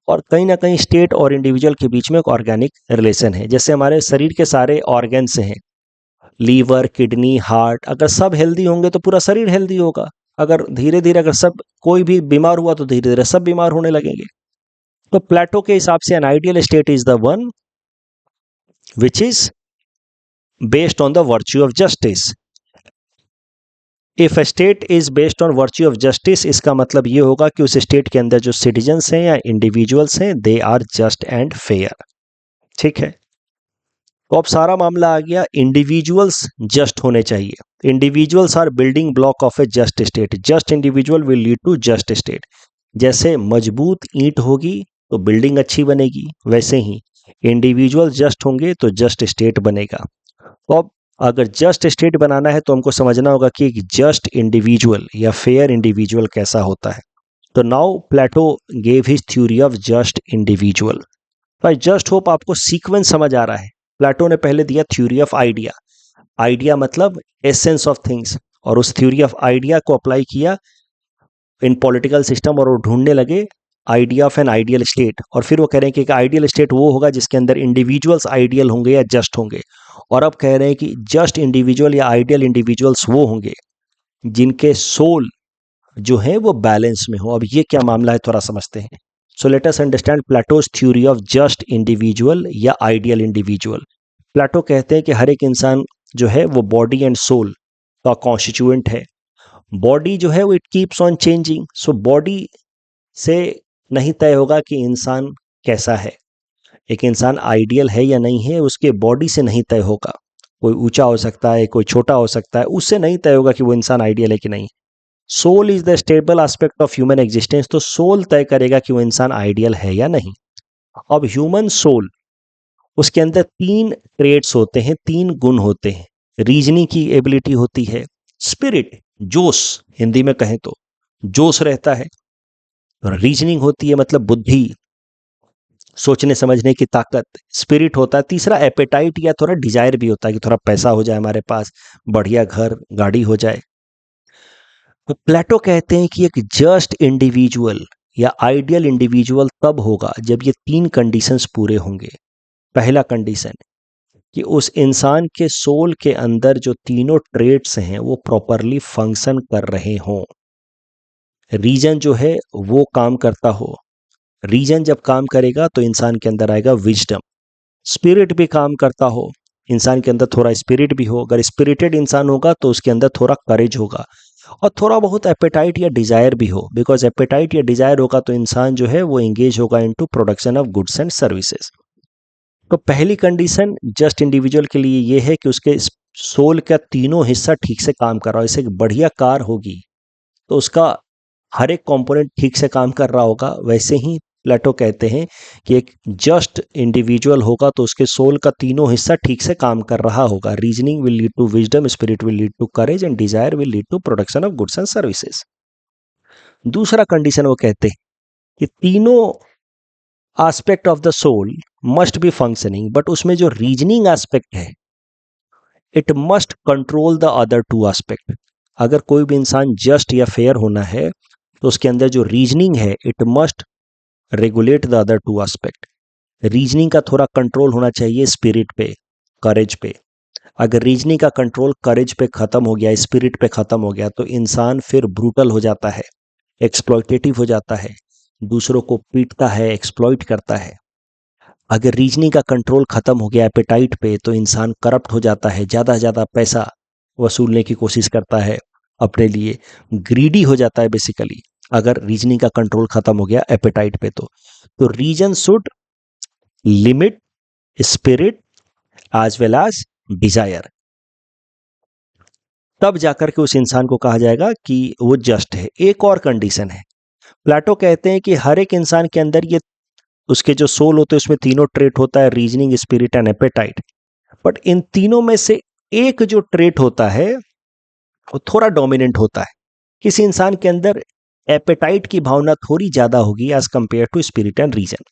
और कहीं ना कहीं स्टेट और इंडिविजुअल के बीच में एक ऑर्गेनिक रिलेशन है। जैसे हमारे शरीर के सारे ऑर्गन्स हैं, लीवर, किडनी, हार्ट, अगर सब हेल्दी होंगे तो पूरा शरीर हेल्दी होगा। अगर धीरे धीरे अगर सब कोई भी बीमार हुआ तो धीरे धीरे सब बीमार होने लगेंगे। तो प्लेटो के हिसाब से N ideal state is the one which is based on the virtue of justice. If state is based on virtue of justice, इसका मतलब ये होगा कि उस स्टेट के अंदर जो सिटीजन्स हैं या इंडिविजुअल्स हैं, they are just and fair. ठीक है, तो अब सारा मामला आ गया, इंडिविजुअल्स जस्ट होने चाहिए। Individuals are building block of a just state. Just individual will lead to just state. जैसे मजबूत ईंट होगी तो बिल्डिंग अच्छी बनेगी, वैसे ही इंडिविजुअल जस्ट होंगे तो जस्ट स्टेट बनेगा। तो अब अगर जस्ट स्टेट बनाना है तो हमको समझना होगा कि एक जस्ट इंडिविजुअल या फेयर इंडिविजुअल कैसा होता है। तो now Plato gave his theory of just individual. I just hope आपको सीक्वेंस समझ आ रहा है। प्लेटो ने पहले दिया थ्योरी ऑफ आइडिया, आइडिया मतलब एसेंस ऑफ थिंग्स, और उस थ्योरी ऑफ आइडिया को अप्लाई किया इन पॉलिटिकल सिस्टम और वो ढूंढने लगे idea of an ideal state, और फिर वो कह रहे हैं कि एक आइडियल स्टेट वो होगा जिसके अंदर इंडिविजुअल्स आइडियल होंगे या जस्ट होंगे, और अब कह रहे हैं कि जस्ट इंडिविजुअल या आइडियल इंडिविजुअल्स वो होंगे जिनके सोल जो है वो बैलेंस में हो। अब ये क्या मामला है थोड़ा समझते हैं। So let us understand Plato's theory of just individual या आइडियल इंडिविजुअल। प्लेटो कहते हैं कि हर एक इंसान जो है वो बॉडी एंड सोल का कॉन्स्टिट्यूएंट है। बॉडी जो है वो it keeps on changing, so body से नहीं तय होगा कि इंसान कैसा है, एक इंसान आइडियल है या नहीं है उसके बॉडी से नहीं तय होगा। कोई ऊंचा हो सकता है, कोई छोटा हो सकता है, उससे नहीं तय होगा कि वो इंसान आइडियल है कि नहीं। Soul is the stable aspect of human existence, तो सोल तय करेगा कि वो इंसान आइडियल है या नहीं। अब ह्यूमन सोल, उसके अंदर 3 ट्रेड्स होते हैं, 3 गुण होते हैं। रीजनिंग की एबिलिटी होती है, स्पिरिट जोश, हिंदी में कहें तो जोश रहता है, रीजनिंग होती है मतलब बुद्धि, सोचने समझने की ताकत, स्पिरिट होता है। तीसरा एपेटाइट या थोड़ा डिजायर भी होता है कि थोड़ा पैसा हो जाए हमारे पास, बढ़िया घर गाड़ी हो जाए। तो प्लेटो कहते हैं कि एक जस्ट इंडिविजुअल या आइडियल इंडिविजुअल तब होगा जब ये 3 कंडीशंस पूरे होंगे। पहला कंडीशन कि उस इंसान के सोल के अंदर जो तीनों ट्रेड्स हैं वो प्रॉपरली फंक्शन कर रहे हों। रीजन जो है वो काम करता हो, रीजन जब काम करेगा तो इंसान के अंदर आएगा विजडम। स्पिरिट भी काम करता हो, इंसान के अंदर थोड़ा स्पिरिट भी हो, अगर स्पिरिटेड इंसान होगा तो उसके अंदर थोड़ा करेज होगा, और थोड़ा बहुत एपेटाइट या डिजायर भी हो, बिकॉज एपेटाइट या डिजायर होगा तो इंसान जो है वो एंगेज होगा into production of goods and services. तो पहली कंडीशन जस्ट इंडिविजुअल के लिए ये है कि उसके सोल का तीनों हिस्सा ठीक से काम कर रहा हो। जैसे एक बढ़िया कार होगी तो उसका हर एक कंपोनेंट ठीक से काम कर रहा होगा, वैसे ही प्लेटो कहते हैं कि एक जस्ट इंडिविजुअल होगा तो उसके सोल का तीनों हिस्सा ठीक से काम कर रहा होगा। Reasoning will lead to wisdom, spirit will lead to courage and desire will lead to production of goods and services. दूसरा कंडीशन वो कहते हैं कि तीनों aspect of the soul must be functioning, but उसमें जो रीजनिंग एस्पेक्ट है it must control the other 2 aspect. अगर कोई भी इंसान जस्ट या फेयर होना है तो उसके अंदर जो रीजनिंग है it must regulate the other 2 aspect. Reasoning का थोड़ा कंट्रोल होना चाहिए स्पिरिट पे, करेज पे। अगर रीजनिंग का कंट्रोल करेज पे खत्म हो गया, स्पिरिट पे खत्म हो गया, तो इंसान फिर ब्रूटल हो जाता है, एक्सप्लॉइटेटिव हो जाता है, दूसरों को पीटता है, एक्सप्लॉइट करता है। अगर रीजनिंग का कंट्रोल खत्म हो गया एपेटाइट पे तो इंसान करप्ट हो जाता है, ज़्यादा से ज़्यादा पैसा वसूलने की कोशिश करता है अपने लिए, ग्रीडी हो जाता है बेसिकली। अगर रीजनिंग का कंट्रोल खत्म हो गया एपेटाइट पे तो reason should limit spirit as well as desire, तब जाकर के उस इंसान को कहा जाएगा कि वो जस्ट है। एक और कंडीशन है, प्लेटो कहते हैं कि हर एक इंसान के अंदर ये उसके जो सोल होते हैं उसमें तीनों ट्रेट होता है, reasoning, spirit and appetite. But इन तीनों में से एक जो ट्रेट होता है वो थोड़ा डोमिनेंट होता है। किसी इंसान के अंदर एपेटाइट की भावना थोड़ी ज्यादा होगी as compare to spirit and reason,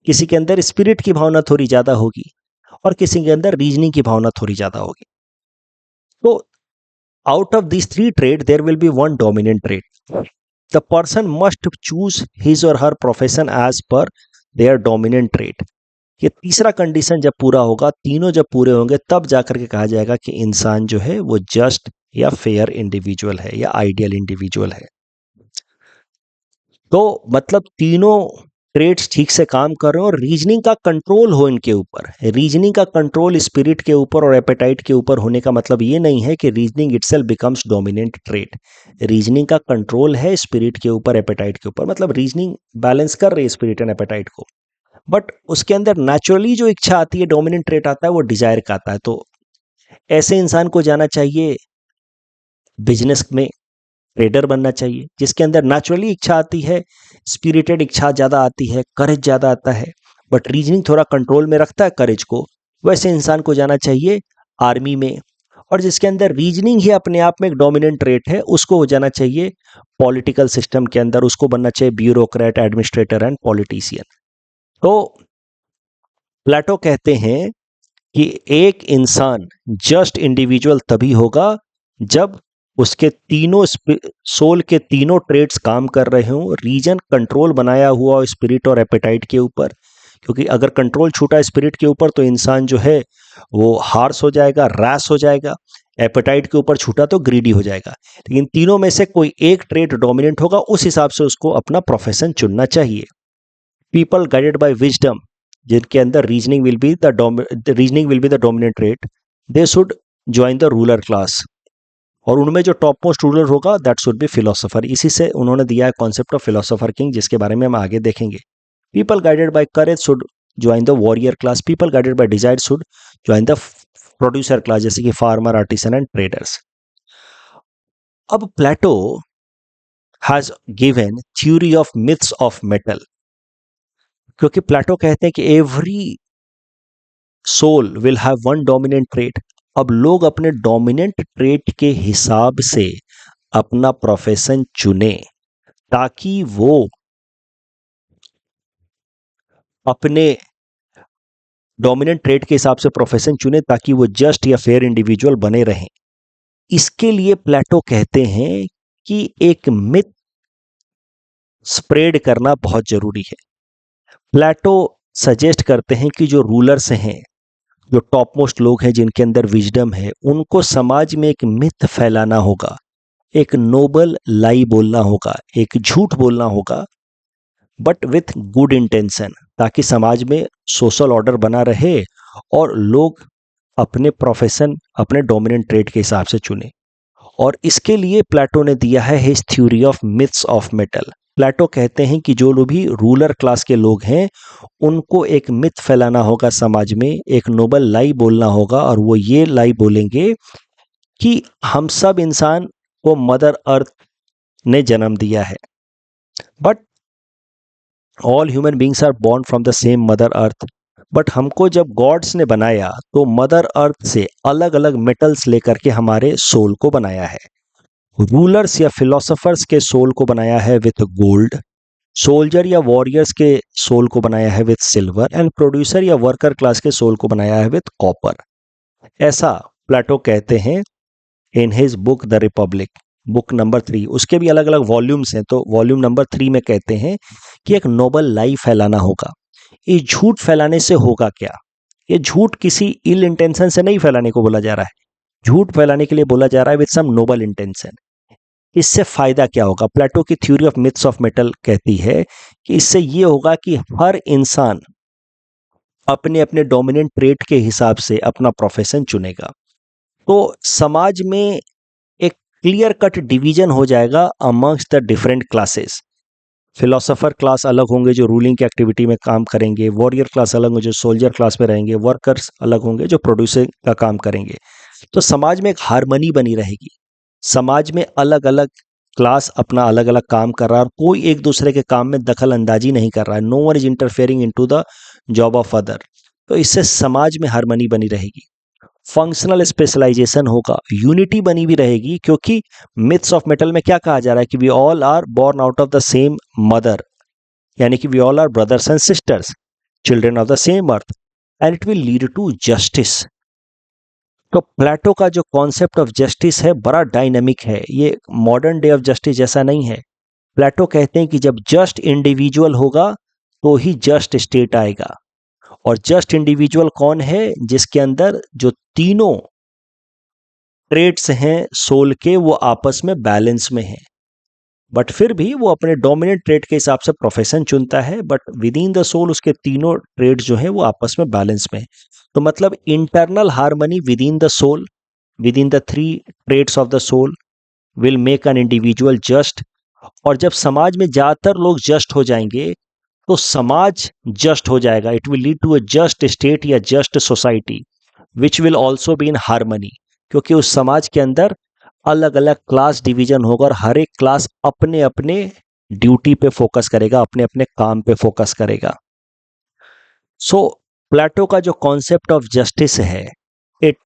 किसी के अंदर स्पिरिट की भावना थोड़ी ज्यादा होगी, और किसी के अंदर रीजनिंग की भावना थोड़ी ज्यादा होगी। तो out of these 3 traits there will be one dominant trait. The person must choose his or her profession as per their dominant trait. ये तीसरा कंडीशन जब पूरा होगा, तीनों जब पूरे होंगे, तब जाकर के कहा जाएगा कि इंसान जो है वो जस्ट या फेयर इंडिविजुअल है या आइडियल इंडिविजुअल है। तो मतलब तीनों ट्रेड्स ठीक से काम कर रहे हो और रीजनिंग का कंट्रोल हो इनके ऊपर। रीजनिंग का कंट्रोल स्पिरिट के ऊपर और एपेटाइट के ऊपर होने का मतलब ये नहीं है कि reasoning itself becomes dominant trade. Reasoning का कंट्रोल है स्पिरिट के ऊपर, एपेटाइट के ऊपर, मतलब रीजनिंग बैलेंस कर रही है स्पिरिट एंड एपेटाइट को, बट उसके अंदर नेचुरली जो इच्छा आती है, डोमिनेंट ट्रेट आता है, वो डिजायर का आता है। तो ऐसे इंसान को जाना चाहिए बिजनेस में, ट्रेडर बनना चाहिए, जिसके अंदर नेचुरली इच्छा आती है, स्पिरिटेड इच्छा ज़्यादा आती है, करेज ज़्यादा आता है, बट रीजनिंग थोड़ा कंट्रोल में रखता है करेज को। वैसे इंसान को जाना चाहिए आर्मी में, और जिसके अंदर रीजनिंग ही अपने आप में एक डोमिनेंट ट्रेट है उसको हो जाना चाहिए पॉलिटिकल सिस्टम के अंदर, उसको बनना चाहिए ब्यूरोक्रेट, एडमिनिस्ट्रेटर एंड पॉलिटिशियन। तो प्लेटो कहते हैं कि एक इंसान जस्ट इंडिविजुअल तभी होगा जब उसके तीनों सोल के तीनों ट्रेड्स काम कर रहे हों, रीजन कंट्रोल बनाया हुआ हो स्पिरिट और एपेटाइट के ऊपर, क्योंकि अगर कंट्रोल छूटा स्पिरिट के ऊपर तो इंसान जो है वो हार्स हो जाएगा, रैश हो जाएगा। एपेटाइट के ऊपर छूटा तो ग्रीडी हो जाएगा। लेकिन तीनों में से कोई एक ट्रेड डोमिनेंट होगा, उस हिसाब से उसको अपना प्रोफेशन चुनना चाहिए। पीपल गाइडेड बाय विजडम, जिनके अंदर reasoning will be the dominant trade, they should join the ruler class. और उनमें जो टॉप मोस्ट रूलर होगा दैट शुड बी फिलोसोफर। इसी से उन्होंने दिया है कॉन्सेप्ट ऑफ फिलोसोफर किंग, जिसके बारे में हम आगे देखेंगे। People guided by courage should join the warrior class. People guided by desire should join the producer class, जैसे कि फार्मर, आर्टिसन एंड ट्रेडर्स। अब Plato has given theory of myths of metal, क्योंकि प्लेटो कहते हैं कि every soul will have one dominant trait. अब लोग अपने डोमिनेंट ट्रेट के हिसाब से अपना प्रोफेशन चुने, ताकि वो अपने डोमिनेंट ट्रेट के हिसाब से प्रोफेशन चुने, ताकि वो जस्ट या फेयर इंडिविजुअल बने रहें। इसके लिए प्लेटो कहते हैं कि एक मिथ स्प्रेड करना बहुत जरूरी है। प्लेटो सजेस्ट करते हैं कि जो रूलर्स हैं, जो टॉप मोस्ट लोग हैं जिनके अंदर विजडम है, उनको समाज में एक मिथ फैलाना होगा, एक नोबल लाई बोलना होगा, एक झूठ बोलना होगा, बट विथ गुड इंटेंशन, ताकि समाज में सोशल ऑर्डर बना रहे और लोग अपने प्रोफेशन, अपने डोमिनेंट ट्रेड के हिसाब से चुने। और इसके लिए प्लेटो ने दिया है his theory of myths of metal. Plato कहते हैं कि जो लोग भी रूलर क्लास के लोग हैं, उनको एक मिथ फैलाना होगा समाज में, एक नोबल लाई बोलना होगा, और वो ये लाई बोलेंगे कि हम सब इंसान को मदर अर्थ ने जन्म दिया है, but all human beings are born from the same mother earth. But हमको जब गॉड्स ने बनाया तो मदर अर्थ से अलग अलग मेटल्स लेकर के हमारे सोल को बनाया है। रूलर्स या फिलोसोफर्स के सोल को बनाया है विथ गोल्ड, सोल्जर या वॉरियर्स के सोल को बनाया है विथ सिल्वर, एंड प्रोड्यूसर या वर्कर क्लास के सोल को बनाया है विथ कॉपर। ऐसा प्लेटो कहते हैं इन his book the Republic, book number 3। उसके भी अलग अलग वॉल्यूम्स हैं, तो वॉल्यूम नंबर 3 में कहते हैं कि एक नोबल लाई फैलाना होगा। ये झूठ फैलाने से होगा क्या? ये झूठ किसी इल इंटेंशन से नहीं फैलाने को बोला जा रहा है, झूठ फैलाने के लिए बोला जा रहा है विद सम नोबल इंटेंशन। इससे फायदा क्या होगा? प्लेटो की theory of myths of metal कहती है कि इससे ये होगा कि हर इंसान अपने अपने डोमिनेंट ट्रेट के हिसाब से अपना प्रोफेशन चुनेगा। तो समाज में एक क्लियर कट डिवीजन हो जाएगा amongst the different classes. Philosopher class अलग होंगे जो रूलिंग की एक्टिविटी में काम करेंगे, वॉरियर क्लास अलग होंगे जो सोल्जर क्लास में रहेंगे, वर्कर्स अलग होंगे जो प्रोड्यूसिंग का काम करेंगे। तो समाज में एक हार्मनी बनी रहेगी। समाज में अलग अलग क्लास अपना अलग अलग काम कर रहा है और कोई एक दूसरे के काम में दखल अंदाजी नहीं कर रहा है। No one is interfering into the job of other. तो इससे समाज में हार्मनी बनी रहेगी, फंक्शनल स्पेशलाइजेशन होगा, यूनिटी बनी भी रहेगी। क्योंकि मिथ्स ऑफ मेटल में क्या कहा जा रहा है कि we all are born out of the same mother, यानी कि we all are brothers and sisters, children of the same earth, and it will lead to justice. तो प्लेटो का जो कॉन्सेप्ट ऑफ जस्टिस है बड़ा डायनेमिक है, ये मॉडर्न डे ऑफ जस्टिस जैसा नहीं है। प्लेटो कहते हैं कि जब जस्ट इंडिविजुअल होगा तो ही जस्ट स्टेट आएगा। और जस्ट इंडिविजुअल कौन है? जिसके अंदर जो तीनों ट्रेट्स हैं सोल के वो आपस में बैलेंस में हैं, बट फिर भी वो अपने डोमिनेंट ट्रेट के हिसाब से प्रोफेशन चुनता है, but within the soul उसके तीनों ट्रेट्स जो हैं वो आपस में बैलेंस में है। तो मतलब internal harmony within the soul, within the 3 traits of the soul will make an individual just. और जब समाज में ज़्यादातर लोग जस्ट हो जाएंगे तो समाज जस्ट हो जाएगा। It will lead to a just state या just society which will also be in harmony, क्योंकि उस समाज के अंदर अलग अलग क्लास डिवीजन होगा और हर एक क्लास अपने अपने ड्यूटी पे फोकस करेगा, अपने अपने काम पे फोकस करेगा। सो प्लेटो का जो कॉन्सेप्ट ऑफ जस्टिस है, it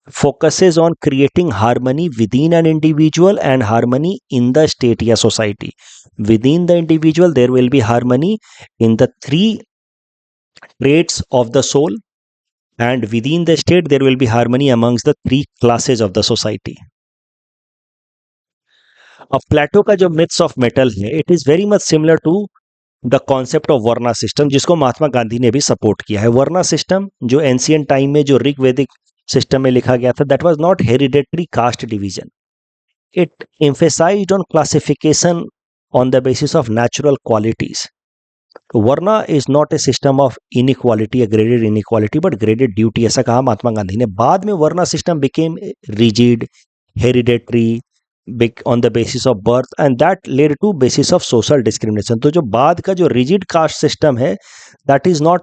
focuses on creating harmony within an individual and harmony in the state या society. Within the individual there will be harmony in the 3 traits of the soul, and within the state there will be harmony amongst the 3 classes of the society. अब प्लेटो का जो मिथ्स ऑफ मेटल है, it is very much similar to the concept of varna system, जिसको महात्मा गांधी ने भी सपोर्ट किया है। वर्ना सिस्टम जो एंशियंट टाइम में जो ऋग्वेदिक सिस्टम में लिखा गया था, that was not hereditary caste division, it emphasized on classification on the basis of natural qualities. Varna is not a system of inequality, graded inequality, but graded duty, ऐसा कहा महात्मा गांधी ने। बाद में varna system became rigid, hereditary, on the basis of birth, and that led to basis of social discrimination. तो जो बाद का जो रिजिड कास्ट सिस्टम है, that is not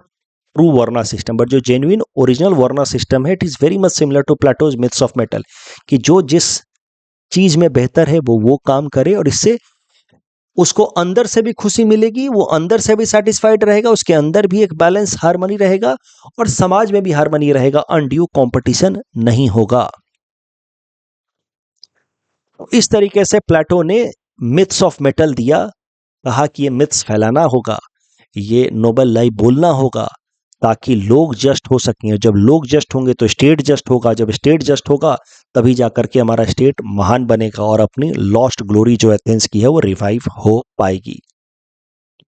true varna system, but जो जेन्युइन ओरिजिनल वर्ना सिस्टम है, it is very much similar to Plato's myths of metal, कि जो जिस चीज में बेहतर है वो काम करे, और इससे उसको अंदर से भी खुशी मिलेगी, वो अंदर से भी सेटिस्फाइड रहेगा, उसके अंदर भी एक बैलेंस, हार्मनी रहेगा, और समाज में भी हार्मनी रहेगा, अनड्यू कंपटीशन नहीं होगा। इस तरीके से प्लेटो ने मिथ्स ऑफ मेटल दिया, कहा कि ये मिथ्स फैलाना होगा, ये नोबल लाई बोलना होगा, ताकि लोग जस्ट हो सकें। जब लोग जस्ट होंगे तो स्टेट जस्ट होगा, जब स्टेट जस्ट होगा तभी जाकर के हमारा स्टेट महान बनेगा, और अपनी लॉस्ट ग्लोरी जो एथेंस की है वो रिवाइव हो पाएगी।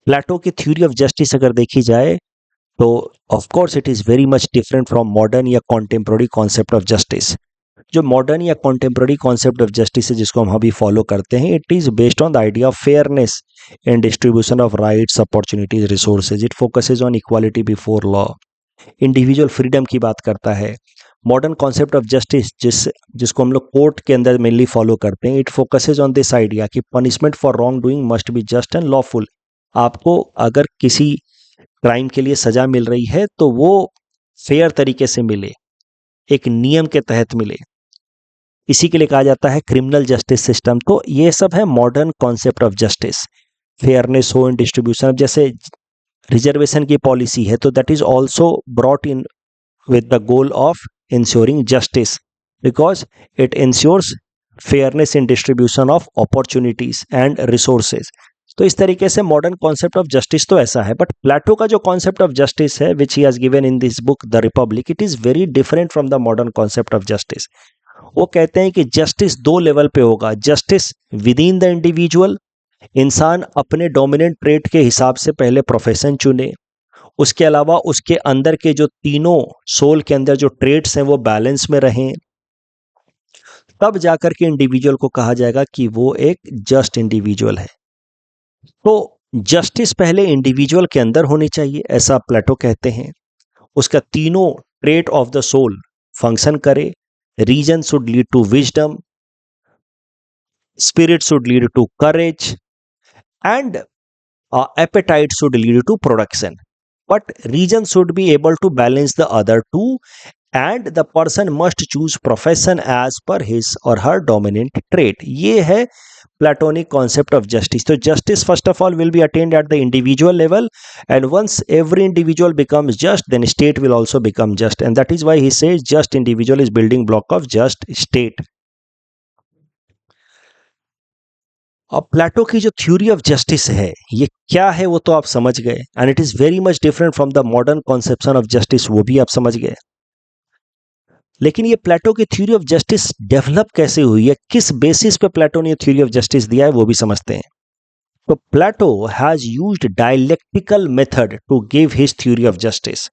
प्लेटो की थ्योरी ऑफ जस्टिस अगर देखी जाए तो of course it is very much different from modern या कॉन्टेम्प्रोरी कॉन्सेप्ट ऑफ जस्टिस। जो मॉडर्न या कॉन्टेम्प्रोरी कॉन्सेप्ट ऑफ जस्टिस है, जिसको हम अभी फॉलो करते हैं, it is based on the idea of fairness in distribution of rights, opportunities, resources. It focuses on equality before law, individual freedom की बात करता है। मॉडर्न कॉन्सेप्ट ऑफ जस्टिस जिसको हम लोग कोर्ट के अंदर मेनली फॉलो करते हैं, it focuses on this idea कि punishment for wrong doing must be just and lawful. आपको अगर किसी क्राइम के लिए सजा मिल रही है तो वो फेयर तरीके से मिले, एक नियम के तहत मिले, इसी के लिए कहा जाता है क्रिमिनल जस्टिस सिस्टम। तो ये सब है modern concept of justice. Fairness हो इन डिस्ट्रीब्यूशन, जैसे रिजर्वेशन की पॉलिसी है तो that is also brought in with the goal of ensuring justice, because it ensures fairness in distribution of opportunities and resources. तो इस तरीके से मॉडर्न कॉन्सेप्ट ऑफ जस्टिस तो ऐसा है, बट प्लेटो का जो कॉन्सेप्ट ऑफ जस्टिस है, which he has given in this book the Republic, it is very different from the modern concept of justice. वो कहते हैं कि जस्टिस दो लेवल पे होगा, justice within the individual, इंसान अपने डोमिनेंट ट्रेट के हिसाब से पहले प्रोफेशन चुने, उसके अलावा उसके अंदर के जो तीनों सोल के अंदर जो ट्रेट्स हैं वो बैलेंस में रहें, तब जाकर के इंडिविजुअल को कहा जाएगा कि वो एक जस्ट इंडिविजुअल है। तो जस्टिस पहले इंडिविजुअल के अंदर होनी चाहिए, ऐसा प्लेटो कहते हैं। उसका तीनों trait of the soul function करे, reason should lead to wisdom, spirit should lead to courage, and appetite should lead to production, but reason should be able to balance the other two, and the person must choose profession as per his or her dominant trait. ये है Platonic concept of justice. So justice first of all will be attained at the individual level, and once every individual becomes just, then state will also become just, and that is why he says just individual is building block of just state. अब प्लेटो की जो थ्योरी ऑफ जस्टिस है ये क्या है वो तो आप समझ गए, and it is very much different from the modern conception of justice, वो भी आप समझ गए। लेकिन ये प्लेटो की थ्योरी ऑफ जस्टिस डेवलप कैसे हुई है, किस बेसिस पे प्लेटो ने थ्योरी ऑफ जस्टिस दिया है, वो भी समझते हैं। तो Plato has used dialectical method to give his theory of justice.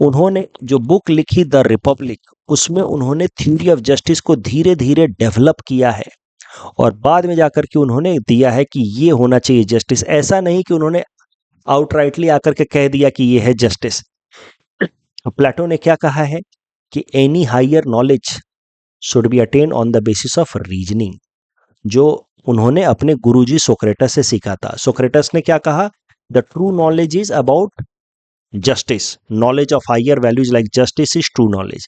उन्होंने जो बुक लिखी द रिपब्लिक, उसमें उन्होंने थ्योरी ऑफ जस्टिस को धीरे धीरे डेवलप किया है, और बाद में जाकर के उन्होंने दिया है कि ये होना चाहिए जस्टिस। ऐसा नहीं कि उन्होंने आउटराइटली आकर के कह दिया कि ये है जस्टिस। प्लेटो ने क्या कहा है कि any higher knowledge should be attain on the basis of reasoning, जो उन्होंने अपने गुरुजी सोक्रेटस से सीखा था। सोक्रेटस ने क्या कहा, the true knowledge is about justice, knowledge of higher values like justice is true knowledge,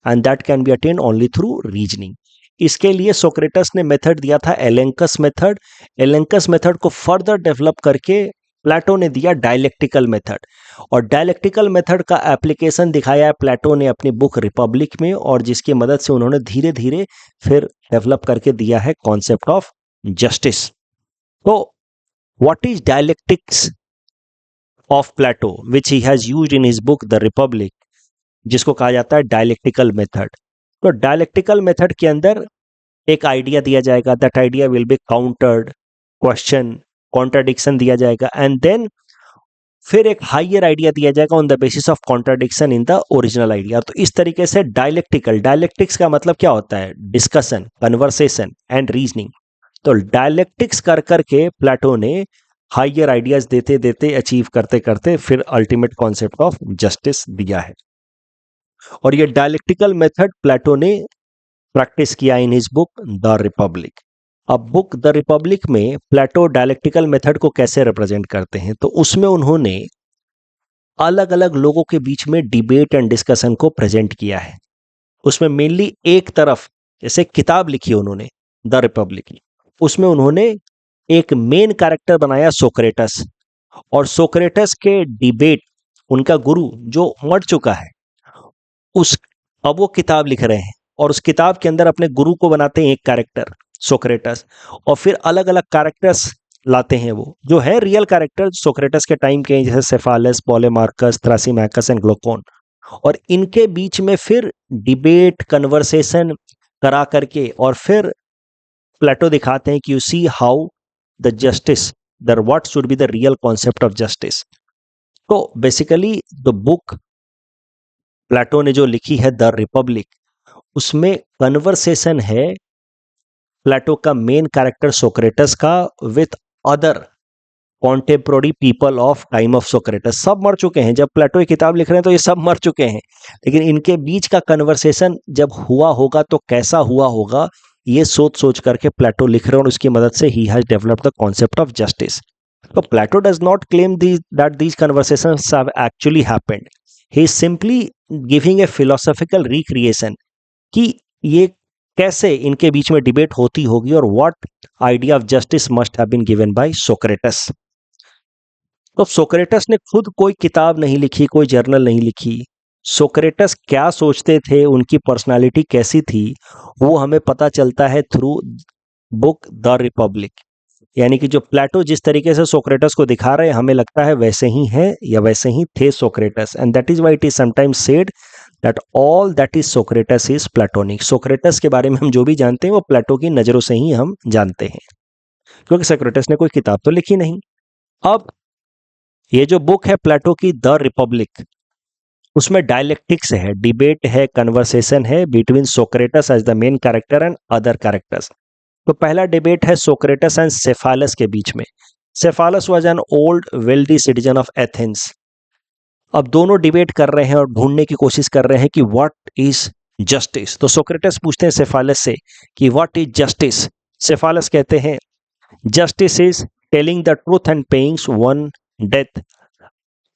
and that can be attain only through reasoning. इसके लिए सोक्रेटस ने मेथड दिया था एलेंकस मेथड। एलेंकस मेथड को फर्दर डेवलप करके प्लेटो ने दिया डायलेक्टिकल मेथड, और डायलेक्टिकल मेथड का एप्लीकेशन दिखाया है प्लेटो ने अपनी बुक रिपब्लिक में, और जिसकी मदद से उन्होंने धीरे धीरे फिर डेवलप करके दिया है कॉन्सेप्ट ऑफ जस्टिस। तो what is dialectics of Plato which he has used in his book the Republic, जिसको कहा जाता है डायलेक्टिकल मेथड। तो डायलेक्टिकल मेथड के अंदर एक आइडिया दिया जाएगा, that idea will be countered, question, contradiction दिया जाएगा, एंड देन फिर एक हाइयर आइडिया दिया जाएगा on the basis of contradiction in the original idea. तो इस तरीके से डायलेक्टिकल, डायलेक्टिक्स का मतलब क्या होता है? Discussion, conversation and reasoning. तो डायलेक्टिक्स कर करके प्लेटो ने हाइयर आइडियाज देते देते, अचीव करते करते फिर अल्टीमेट कॉन्सेप्ट ऑफ जस्टिस दिया है। और ये डायलेक्टिकल मेथड प्लेटो ने प्रैक्टिस किया इन हिज बुक द रिपब्लिक। अब बुक द रिपब्लिक में प्लेटो डायलेक्टिकल मेथड को कैसे रिप्रेजेंट करते हैं, तो उसमें उन्होंने अलग अलग लोगों के बीच में डिबेट एंड डिस्कशन को प्रेजेंट किया है। उसमें मेनली एक तरफ, जैसे किताब लिखी उन्होंने द रिपब्लिक, उसमें उन्होंने एक मेन कैरेक्टर बनाया सोक्रेटस, और सोक्रेटस के डिबेट, उनका गुरु जो मर चुका है, उस अब वो किताब लिख रहे हैं और उस किताब के अंदर अपने गुरु को बनाते हैं एक कैरेक्टर सोक्रेटस, और फिर अलग अलग कैरेक्टर्स लाते हैं वो जो है रियल कैरेक्टर सोक्रेटस के टाइम के हैं, जैसे सेफालस, पॉलेमार्कस, थ्रासिमैकस एंड ग्लूकोन। और इनके बीच में फिर डिबेट, कन्वर्सेशन करा करके, और फिर प्लेटो दिखाते हैं कि you see how the justice, the what should be the real concept of justice. तो बेसिकली द बुक प्लेटो ने जो लिखी है द रिपब्लिक, उसमें कन्वर्सेशन है प्लेटो का मेन कैरेक्टर सोक्रेटस का with other contemporary people of time of Socrates. सब मर चुके हैं, जब प्लेटो ये किताब लिख रहे हैं तो ये सब मर चुके हैं, लेकिन इनके बीच का कन्वर्सेशन जब हुआ होगा तो कैसा हुआ होगा, ये सोच सोच करके प्लेटो लिख रहे हैं, और उसकी मदद से he has developed the concept of justice. तो Plato does not claim that these conversations have actually happened. He is simply giving a philosophical recreation कि ये कैसे इनके बीच में डिबेट होती होगी, और what idea of justice must have been given by Socrates. तो सोक्रेटस ने खुद कोई किताब नहीं लिखी, कोई जर्नल नहीं लिखी। सोक्रेटस क्या सोचते थे, उनकी पर्सनालिटी कैसी थी, वो हमें पता चलता है थ्रू बुक द रिपब्लिक। यानी कि जो प्लेटो जिस तरीके से सोक्रेटस को दिखा रहे हैं, हमें लगता है वैसे ही है या वैसे ही थे Socrates, and that is why it is sometimes said that all that is Socrates is platonic. Socrates के बारे में हम जो भी जानते हैं वो प्लेटो की नज़रों से ही हम जानते हैं, क्योंकि सोक्रेटस ने कोई किताब तो लिखी नहीं। अब ये जो बुक है प्लेटो की द रिपब्लिक, उसमें डायलेक्टिक्स है, डिबेट है, कन्वर्सेशन है between Socrates as the main character and other characters. तो पहला डिबेट है सोक्रेटस एंड सेफालस के बीच में। Cephalus was an old wealthy citizen of Athens. अब दोनों डिबेट कर रहे हैं और ढूंढने की कोशिश कर रहे हैं कि व्हाट इज जस्टिस। तो सोक्रेटस पूछते हैं सेफालस से कि व्हाट इज जस्टिस। सेफालस कहते हैं justice is telling the truth and paying one debt.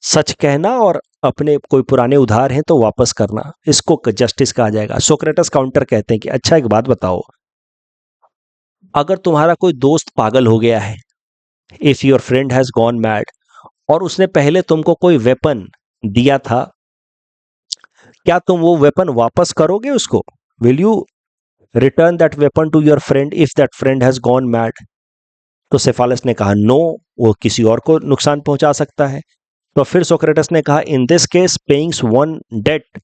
सच कहना और अपने कोई पुराने उधार हैं तो वापस करना, इसको जस्टिस कहा जाएगा। सोक्रेटस काउंटर कहते हैं कि अच्छा एक बात बताओ, अगर तुम्हारा कोई दोस्त पागल हो गया है, if your friend has gone mad, और उसने पहले तुमको कोई वेपन दिया था, क्या तुम वो वेपन वापस करोगे उसको? Will you return that weapon to your friend if that friend has gone mad? तो सेफालस ने कहा नो, वो किसी और को नुकसान पहुंचा सकता है। तो फिर सोक्रेटस ने कहा in this case paying one debt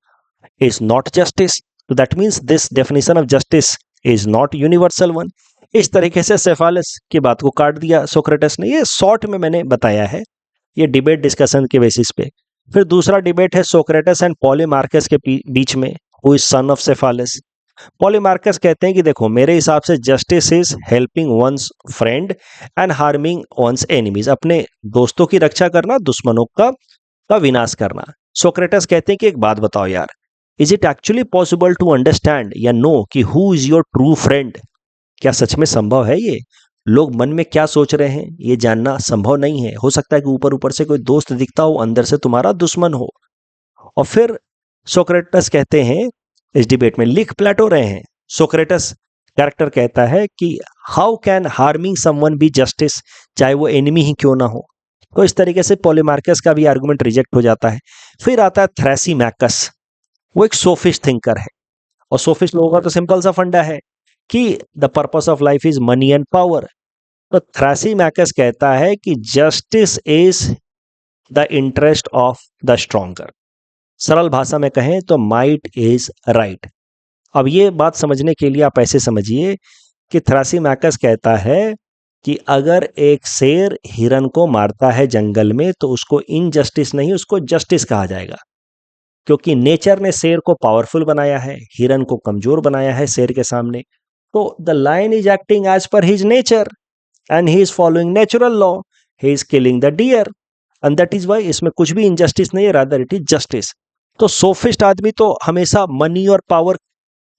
is not justice, तो that means this definition of justice is not universal one. इस तरीके से सेफालस की बात को काट दिया सोक्रेटस ने। ये शॉर्ट में मैंने बताया है, ये डिबेट डिस्कशन के बेसिस पे। फिर दूसरा डिबेट है सोक्रेटस एंड पॉलीमार्कस के बीच में, who is son of Cephalus. Polemarchus कहते हैं कि देखो मेरे हिसाब से justice is helping one's friend and harming one's enemies. अपने दोस्तों की रक्षा करना, दुश्मनों का विनाश करना। सोक्रेटस कहते हैं कि एक बात बताओ यार, is it actually possible to understand या नो कि who is your true friend? क्या सच में संभव है ये? लोग मन में क्या सोच रहे हैं ये जानना संभव नहीं है। हो सकता है कि ऊपर ऊपर से कोई दोस्त दिखता हो, अंदर से तुम्हारा दुश्मन हो। और फिर सोक्रेटस कहते हैं, इस डिबेट में लिख प्लेटो रहे हैं, सोक्रेटस कैरेक्टर कहता है कि how can harming someone be justice, चाहे वो एनिमी ही क्यों ना हो। तो इस तरीके से पॉलीमार्कस का भी आर्गुमेंट रिजेक्ट हो जाता है। फिर आता है थ्रैसिमैकस, वो एक सोफिस्ट थिंकर है, और सोफिस्ट लोगों का तो सिंपल सा फंडा है कि the purpose of life is money and power. तो थ्रैसिमैकस कहता है कि justice is the interest of the stronger. सरल भाषा में कहें तो माइट इज राइट। अब ये बात समझने के लिए आप ऐसे समझिए कि थ्रासिमैकस कहता है कि अगर एक शेर हिरन को मारता है जंगल में तो उसको इनजस्टिस नहीं, उसको जस्टिस कहा जाएगा, क्योंकि नेचर ने शेर को पावरफुल बनाया है, हिरन को कमजोर बनाया है शेर के सामने। तो the lion is acting as per his nature and he is following natural law, he is killing the deer and that is why इसमें कुछ भी इनजस्टिस नहीं है, रादर इट इज जस्टिस। तो सोफिस्ट आदमी तो हमेशा मनी और पावर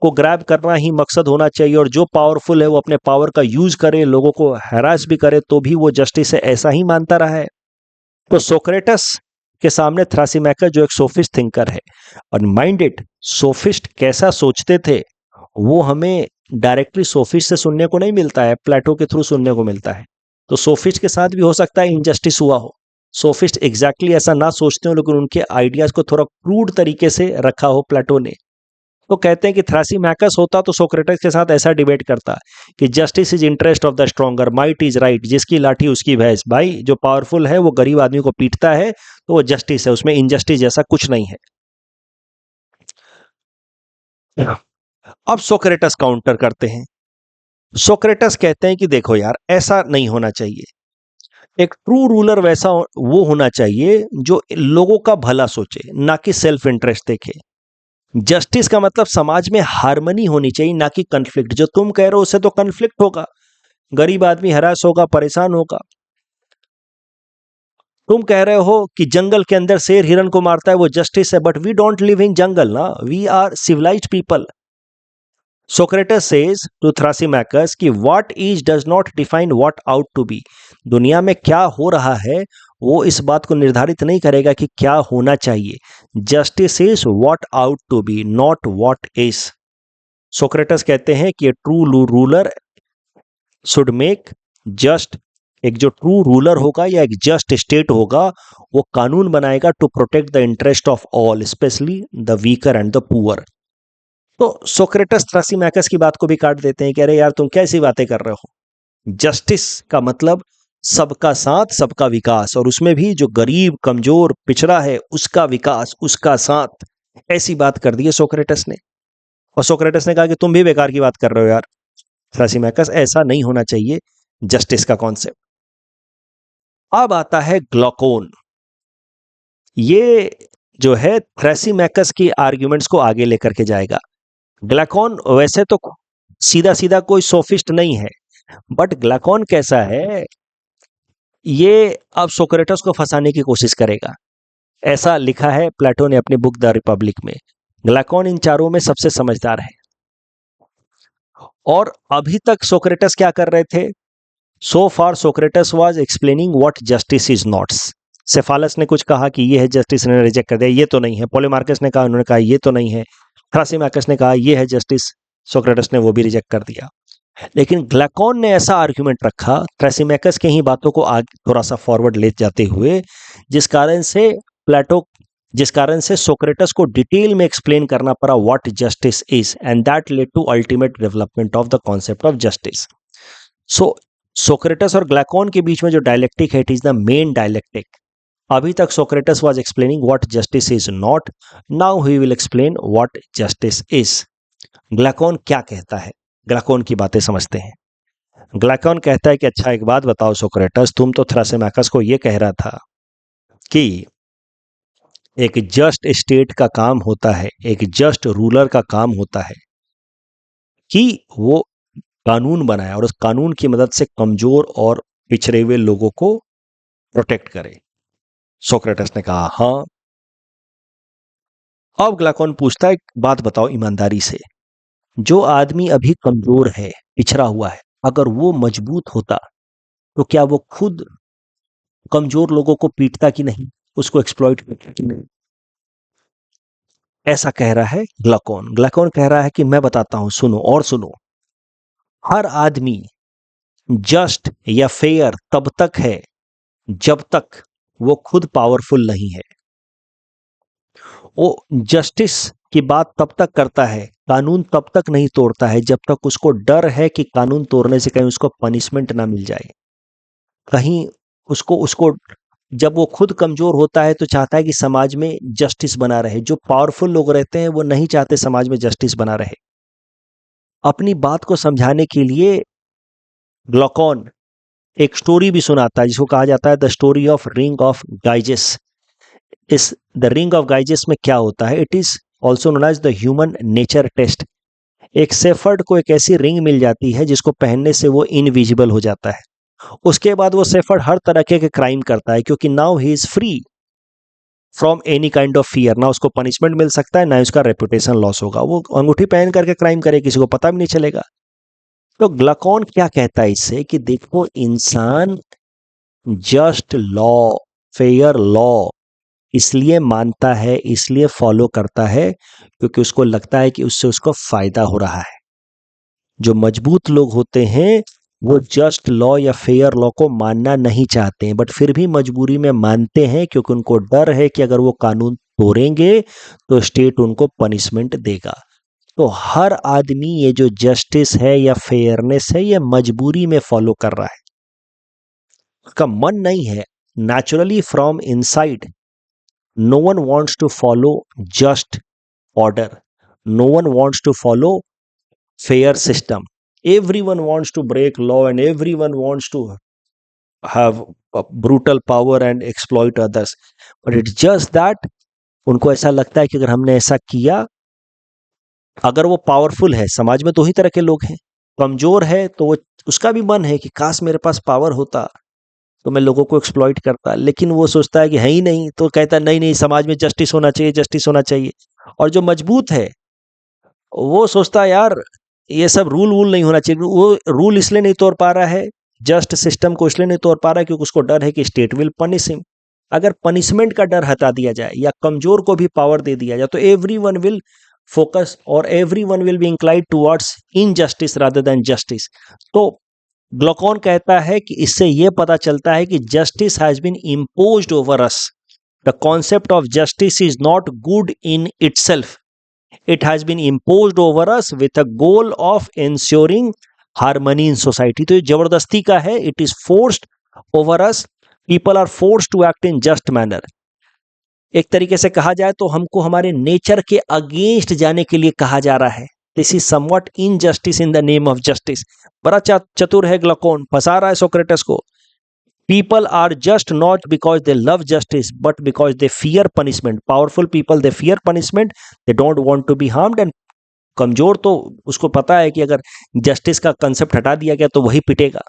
को ग्रैब करना ही मकसद होना चाहिए, और जो पावरफुल है वो अपने पावर का यूज करे, लोगों को हैरास भी करे तो भी वो जस्टिस है, ऐसा ही मानता रहा है। तो सोक्रेटस के सामने थ्रासिमैकस जो एक सोफिस्ट थिंकर है, और माइंड इट, सोफिस्ट कैसा सोचते थे वो हमें डायरेक्टली सोफिस्ट से सुनने को नहीं मिलता है, प्लेटो के थ्रू सुनने को मिलता है। तो सोफिस्ट के साथ भी हो सकता है इनजस्टिस हुआ हो, सोफिस्ट एग्जैक्टली ऐसा ना सोचते हो, लेकिन उनके आइडियाज को थोड़ा क्रूड तरीके से रखा हो प्लेटो ने। तो कहते हैं कि थ्रासिमैकस होता तो सोक्रेटस के साथ ऐसा डिबेट करता कि justice is interest of the stronger, might is right, जिसकी लाठी उसकी भैंस। भाई जो पावरफुल है वो गरीब आदमी को पीटता है तो वो जस्टिस है, उसमें इनजस्टिस जैसा कुछ नहीं है। अब सोक्रेटस काउंटर करते हैं। सोक्रेटस कहते हैं कि देखो यार, ऐसा नहीं होना चाहिए। एक ट्रू रूलर वैसा वो होना चाहिए जो लोगों का भला सोचे, ना कि सेल्फ इंटरेस्ट देखे। जस्टिस का मतलब समाज में हार्मनी होनी चाहिए, ना कि कन्फ्लिक्ट। जो तुम कह रहे हो उससे तो कन्फ्लिक्ट होगा, गरीब आदमी हरास होगा, परेशान होगा। तुम कह रहे हो कि जंगल के अंदर शेर हिरन को मारता है वो जस्टिस है, but we don't live in jungle ना, we are civilized people. Socrates says to Thrasymachus कि what is does not define what ought to be. दुनिया में क्या हो रहा है वो इस बात को निर्धारित नहीं करेगा कि क्या होना चाहिए। Justice is what ought to be, not what is. Socrates कहते हैं कि true ruler should make just, एक जो ट्रू रूलर होगा या एक जस्ट स्टेट होगा वो कानून बनाएगा to protect the interest of all, specially the weaker and the poor. तो सोक्रेटस थ्रासिमैकस की बात को भी काट देते हैं कि अरे यार तुम कैसी बातें कर रहे हो, जस्टिस का मतलब सबका साथ सबका विकास, और उसमें भी जो गरीब कमजोर पिछड़ा है उसका विकास उसका साथ। ऐसी बात कर दी है सोक्रेटस ने। और सोक्रेटस ने कहा कि तुम भी बेकार की बात कर रहे हो यार थ्रासिमैकस, ऐसा नहीं होना चाहिए जस्टिस का कॉन्सेप्ट। अब आता है ग्लॉकोन। ये जो है थ्रासिमैकस की आर्ग्यूमेंट्स को आगे लेकर के जाएगा। ग्लॉकोन वैसे तो सीधा सीधा कोई सोफिस्ट नहीं है, बट ग्लॉकोन कैसा है, ये अब सोक्रेटस को फंसाने की कोशिश करेगा। ऐसा लिखा है प्लेटो ने अपनी बुक द रिपब्लिक में। ग्लॉकोन इन चारों में सबसे समझदार है। और अभी तक सोक्रेटस क्या कर रहे थे, so far Socrates was explaining what justice is not. Cephalus ने कुछ कहा कि ये है जस्टिस, ने रिजेक्ट कर दिया, ये तो नहीं है। पोलेमार्कस ने कहा, उन्होंने कहा ये तो नहीं है। थ्रासिमैकस ने कहा ये है जस्टिस, सोक्रेटस ने वो भी रिजेक्ट कर दिया। लेकिन ग्लॉकोन ने ऐसा आर्ग्यूमेंट रखा थ्रासिमैकस के ही बातों को आगे थोड़ा सा फॉरवर्ड ले जाते हुए, जिस कारण से सोक्रेटस को डिटेल में एक्सप्लेन करना पड़ा what justice is, and that led to ultimate development of the concept of justice. So Socrates और ग्लॉकोन के बीच में जो डायलेक्टिक है, it is the main dialectic. अभी तक Socrates was explaining what justice is not, now he will explain what justice is. Glaucon क्या कहता है, ग्लॉकोन की बातें समझते हैं। ग्लॉकोन कहता है कि अच्छा एक बात बताओ सोक्रेटस, तुम तो थ्रासिमैकस को यह कह रहा था कि एक जस्ट स्टेट का काम होता है, एक जस्ट रूलर का काम होता है कि वो कानून बनाए और उस कानून की मदद से कमजोर और पिछड़े हुए लोगों को प्रोटेक्ट करे। सोक्रेटस ने कहा हाँ। अब ग्लॉकोन पूछता है एक बात बताओ ईमानदारी से, जो आदमी अभी कमजोर है, पिछड़ा हुआ है, अगर वो मजबूत होता तो क्या वो खुद कमजोर लोगों को पीटता कि नहीं, उसको एक्सप्लॉइट करता कि नहीं? ऐसा कह रहा है ग्लॉकोन। ग्लॉकोन कह रहा है कि मैं बताता हूं, सुनो और सुनो। हर आदमी जस्ट या फेयर तब तक है जब तक वो खुद पावरफुल नहीं है। वो जस्टिस की बात तब तक करता है, कानून तब तक नहीं तोड़ता है जब तक उसको डर है कि कानून तोड़ने से कहीं उसको पनिशमेंट ना मिल जाए, कहीं उसको उसको जब वो खुद कमजोर होता है तो चाहता है कि समाज में जस्टिस बना रहे। जो पावरफुल लोग रहते हैं वो नहीं चाहते समाज में जस्टिस बना रहे। अपनी बात को समझाने के लिए ग्लूकॉन एक स्टोरी भी सुनाता है जिसको कहा जाता है the story of ring of Gyges. इस द रिंग ऑफ गाइजेस में क्या होता है, it is also known as the human nature test. एक सेफर्ड को एक ऐसी रिंग मिल जाती है जिसको पहनने से वो इनविजिबल हो जाता है। उसके बाद वो सेफर्ड हर तरह के क्राइम करता है क्योंकि now he is free from any kind of fear. ना उसको पनिशमेंट मिल सकता है ना उसका रेपुटेशन लॉस होगा। वो अंगूठी पहन करके क्राइम करे, किसी को पता भी नहीं चलेगा। तो ग्लूकॉन क्या कहता है इससे कि देखो, इंसान जस्ट लॉ, फेयर लॉ इसलिए मानता है, इसलिए फॉलो करता है क्योंकि उसको लगता है कि उससे उसको फायदा हो रहा है। जो मजबूत लोग होते हैं वो जस्ट लॉ या फेयर लॉ को मानना नहीं चाहते हैं, बट फिर भी मजबूरी में मानते हैं क्योंकि उनको डर है कि अगर वो कानून तोड़ेंगे तो स्टेट उनको पनिशमेंट देगा। तो हर आदमी ये जो जस्टिस है या फेयरनेस है ये मजबूरी में फॉलो कर रहा है, उसका मन नहीं है। Naturally from inside no one wants to follow just order, no one wants to follow fair system. Everyone wants to break law and everyone wants to have a brutal power and exploit others. But it's just that उनको ऐसा लगता है कि अगर हमने ऐसा किया, अगर वो पावरफुल है, समाज में दो ही तरह के लोग हैं, कमजोर है तो वो उसका भी मन है कि काश मेरे पास पावर होता तो मैं लोगों को एक्सप्लॉइट करता, लेकिन वो सोचता है कि है ही नहीं, तो कहता है नहीं नहीं समाज में जस्टिस होना चाहिए, जस्टिस होना चाहिए। और जो मजबूत है वो सोचता है यार ये सब रूल वूल नहीं होना चाहिए। वो रूल इसलिए नहीं तोड़ पा रहा है, जस्ट सिस्टम को इसलिए नहीं तोड़ पा रहा है क्योंकि उसको डर है कि स्टेट विल पनिश हिम। अगर पनिशमेंट का डर हटा दिया जाए या कमजोर को भी पावर दे दिया जाए तो एवरीवन विल फोकस और everyone will be inclined towards injustice rather than justice. तो ग्लूकॉन कहता है कि इससे यह पता चलता है कि justice has been imposed over us. The concept of justice is not good in itself, it has been imposed over us with a goal of ensuring harmony in society। तो ये जबरदस्ती का है, it is forced over us, people are forced to act in just manner। एक तरीके से कहा जाए तो हमको हमारे नेचर के अगेंस्ट जाने के लिए कहा जा रहा है। This is somewhat injustice in the name of justice. बड़ा चतुर है ग्लूकॉन, फंसा रहा है सोक्रेटिस को। People are just not because they love justice, but because they fear punishment. Powerful people, they fear punishment. They don't want to be harmed. And कमजोर तो उसको पता है कि अगर जस्टिस का कंसेप्ट हटा दिया गया तो वही पिटेगा।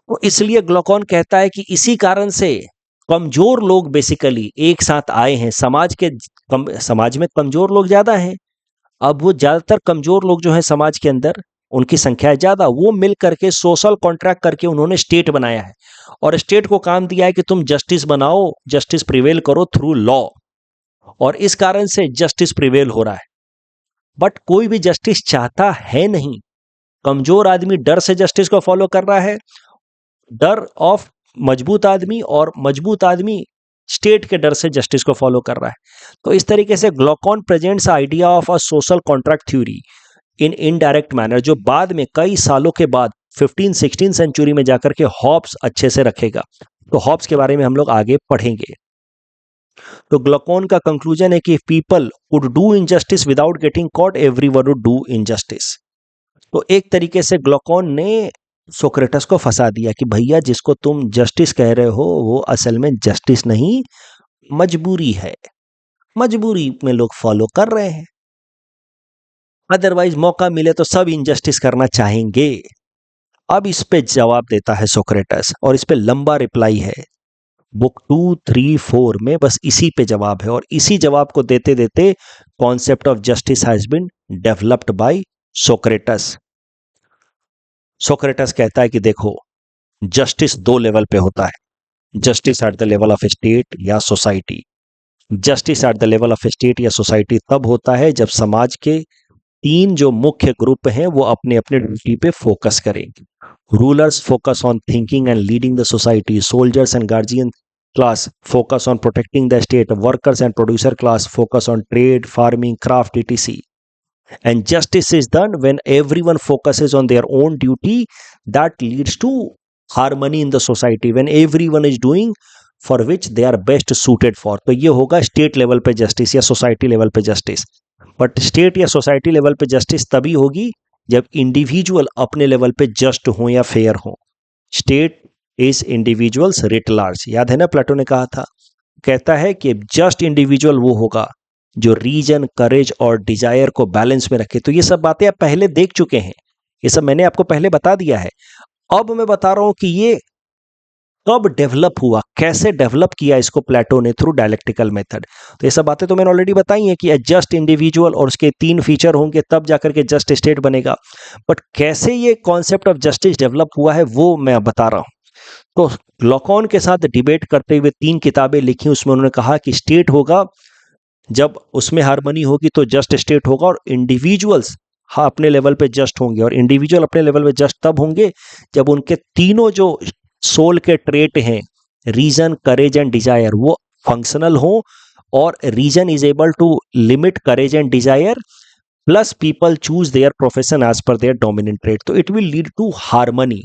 तो इसलिए ग्लूकॉन कहता है कि इसी कारण से कमजोर लोग बेसिकली एक साथ आए हैं। समाज में कमजोर लोग ज्यादा हैं। अब वो ज्यादातर कमजोर लोग जो हैं समाज के अंदर, उनकी संख्या है ज्यादा, वो मिल करके सोशल कॉन्ट्रैक्ट करके उन्होंने स्टेट बनाया है और स्टेट को काम दिया है कि तुम जस्टिस बनाओ, जस्टिस प्रिवेल करो थ्रू लॉ। और इस कारण से जस्टिस प्रिवेल हो रहा है। बट कोई भी जस्टिस चाहता है नहीं। कमजोर आदमी डर से जस्टिस को फॉलो कर रहा है, डर ऑफ मजबूत आदमी, और मजबूत आदमी स्टेट के डर से जस्टिस को फॉलो कर रहा है। तो इस तरीके से Glucon presents idea of a social contract theory in indirect manner, जो बाद में कई सालों के बाद 15-16 सेंचुरी में जाकर के हॉब्स अच्छे से रखेगा। तो हॉब्स के बारे में हम लोग आगे पढ़ेंगे। तो ग्लूकॉन का कंक्लूजन है कि people would do injustice without getting caught, everyone would do injustice. तो एक तरीके से ग्लूकॉन ने सोक्रेटिस को फंसा दिया कि भैया जिसको तुम जस्टिस कह रहे हो वो असल में जस्टिस नहीं, मजबूरी है। मजबूरी में लोग फॉलो कर रहे हैं, अदरवाइज मौका मिले तो सब इनजस्टिस करना चाहेंगे। अब इस पे जवाब देता है सोक्रेटिस और इस पे लंबा रिप्लाई है। बुक 2, 3, 4 में बस इसी पे जवाब है और इसी जवाब को देते देते concept of justice has been developed by Socrates. Socrates कहता है कि देखो, जस्टिस दो लेवल पे होता है। Justice at the level of state या society. Justice at the level of state या सोसाइटी तब होता है जब समाज के तीन जो मुख्य ग्रुप हैं वो अपने अपने ड्यूटी पे फोकस करेंगे। Rulers focus on thinking and leading the society, soldiers and guardian class focus on protecting the state, workers and producer class focus on trade, farming, craft, etc. And justice is done when everyone focuses on their own duty. That leads to harmony in the society when everyone is doing for which they are best suited for. तो ये होगा स्टेट लेवल पे जस्टिस या सोसाइटी लेवल पे जस्टिस। बट स्टेट या सोसाइटी लेवल पे जस्टिस तभी होगी जब इंडिविजुअल अपने लेवल पे जस्ट हो या फेयर हो। State is individuals writ large, याद है ना प्लेटो ने कहा था, कहता है कि जस्ट इंडिविजुअल वो होगा जो रीजन, करेज और डिजायर को बैलेंस में रखे। तो ये सब बातें आप पहले देख चुके हैं, ये सब मैंने आपको पहले बता दिया है। अब मैं बता रहा हूं कि ये कब डेवलप हुआ, कैसे डेवलप किया इसको प्लेटो ने थ्रू डायलेक्टिकल मेथड। तो ये सब बातें तो मैंने ऑलरेडी बताई हैं कि जस्ट इंडिविजुअल और उसके 3 फीचर होंगे तब जाकर के जस्ट स्टेट बनेगा। बट कैसे ये कॉन्सेप्ट ऑफ जस्टिस डेवलप हुआ है वो मैं बता रहा हूं। तो लॉकॉन के साथ डिबेट करते हुए 3 किताबें लिखी, उसमें उन्होंने कहा कि स्टेट होगा जब उसमें हार्मनी होगी तो जस्ट स्टेट होगा, और इंडिविजुअल्स हाँ अपने लेवल पे जस्ट होंगे, और इंडिविजुअल अपने लेवल पे जस्ट तब होंगे जब उनके तीनों जो सोल के ट्रेट हैं, रीजन, करेज एंड डिजायर, वो फंक्शनल हो, और reason is able to limit courage and desire, plus people choose their profession as per their dominant trait. तो it will lead to harmony.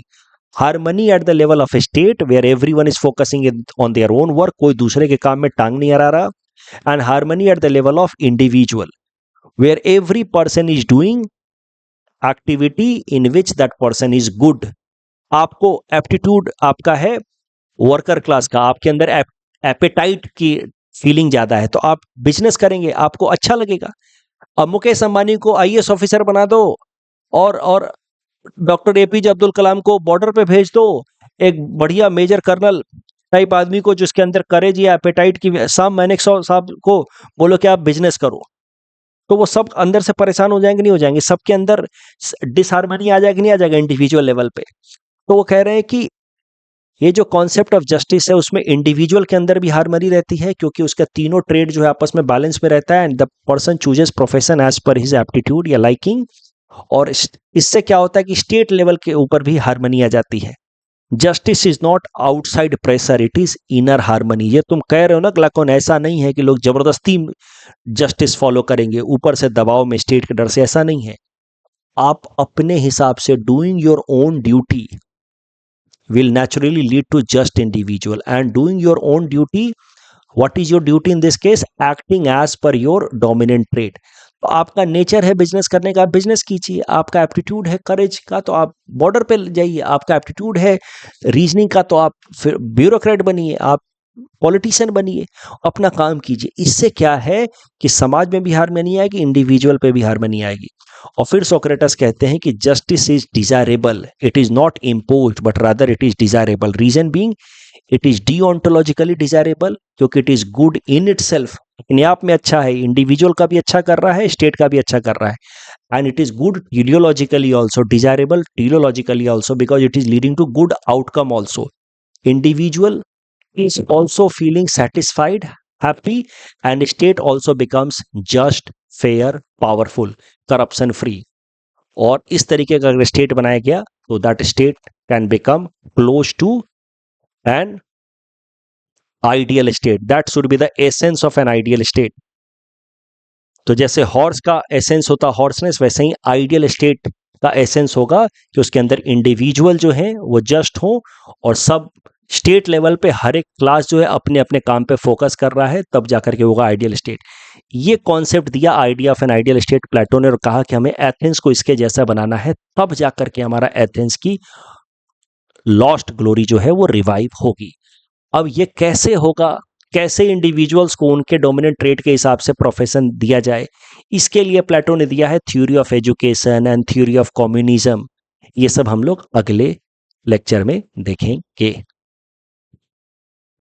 Harmony at the level of state where everyone is focusing on their own work, कोई दूसरे के काम में टांग नहीं अड़ा रहा। And harmony at the level of individual where every person is doing activity in which that person is good. आपको एप्टीट्यूड आपका है वर्कर क्लास का, आपके अंदर एपेटाइट की फीलिंग ज्यादा है, तो आप बिजनेस करेंगे, आपको अच्छा लगेगा। अब मुकेश अंबानी को आईएएस ऑफिसर बना दो, और डॉक्टर एपीजे अब्दुल कलाम को बॉर्डर पे भेज दो, एक बढ़िया मेजर कर्नल टाइप आदमी को जिसके अंदर करेज या एपेटाइट की, साम मानेकशॉ साहब को बोलो कि आप बिजनेस करो, तो वो सब अंदर से परेशान हो जाएंगे, नहीं हो जाएंगे? सबके अंदर डिसहार्मनी आ जाएगी, नहीं आ जाएगा इंडिविजुअल लेवल पे? तो वो कह रहे हैं कि ये जो कॉन्सेप्ट ऑफ जस्टिस है उसमें इंडिविजुअल के अंदर भी हार्मनी रहती है, क्योंकि उसका तीनों ट्रेड जो है आपस में बैलेंस में रहता है, and the person chooses profession as per his aptitude या लाइकिंग। और इससे क्या होता है कि स्टेट लेवल के ऊपर भी हार्मनी आ जाती है। Justice is not outside pressure, it is inner harmony. ये तुम कह रहे हो ना ग्लाकोन, ऐसा नहीं है कि लोग जबरदस्ती जस्टिस फॉलो करेंगे ऊपर से दबाव में स्टेट के डर से, ऐसा नहीं है। आप अपने हिसाब से doing your own duty will naturally lead to just individual, and doing your own duty, what is your duty in this case? Acting as per your dominant trait। तो आपका नेचर है बिजनेस करने का, आप बिजनेस कीजिए। आपका एप्टीट्यूड है करेज का, तो आप बॉर्डर पे जाइए। आपका एप्टीट्यूड है रीजनिंग का, तो आप फिर ब्यूरोक्रेट बनिए, आप पॉलिटिशियन बनिए, अपना काम कीजिए। इससे क्या है कि समाज में भी हार्मनी आएगी, इंडिविजुअल पे भी हार्मनी आएगी। और फिर सोक्रेटस कहते हैं कि justice is desirable, it is not imposed but rather it is desirable. Reason being it is deontologically desirable, क्योंकि it is good in itself, अपने आप में अच्छा है, इंडिविजुअल का भी अच्छा कर रहा है, स्टेट का भी अच्छा कर रहा है। And it is good teleologically also, desirable teleologically also, because it is leading to good outcome also. Individual is also feeling satisfied, happy, and state also becomes just, fair, powerful, corruption free। और इस तरीके का अगर स्टेट बनाया गया तो that state can become close to an ideal state. That should be the essence of an ideal state. तो जैसे हॉर्स का एसेंस होता हॉर्सनेस, वैसे ही आइडियल स्टेट का एसेंस होगा कि उसके अंदर इंडिविजुअल जो है वो जस्ट हो, और सब स्टेट लेवल पे हर एक क्लास जो है अपने अपने काम पे फोकस कर रहा है, तब जाकर के होगा आइडियल स्टेट। ये कॉन्सेप्ट दिया idea of an ideal state Plato ने, और कहा कि हमें एथेंस को इसके जैसा बनाना है, तब जाकर के हमारा एथेंस की लॉस्ट ग्लोरी जो है वो रिवाइव होगी। अब ये कैसे होगा, कैसे इंडिविजुअल्स को उनके डोमिनेंट ट्रेड के हिसाब से प्रोफेशन दिया जाए, इसके लिए प्लेटो ने दिया है theory of education and theory of communism. ये सब हम लोग अगले लेक्चर में देखेंगे।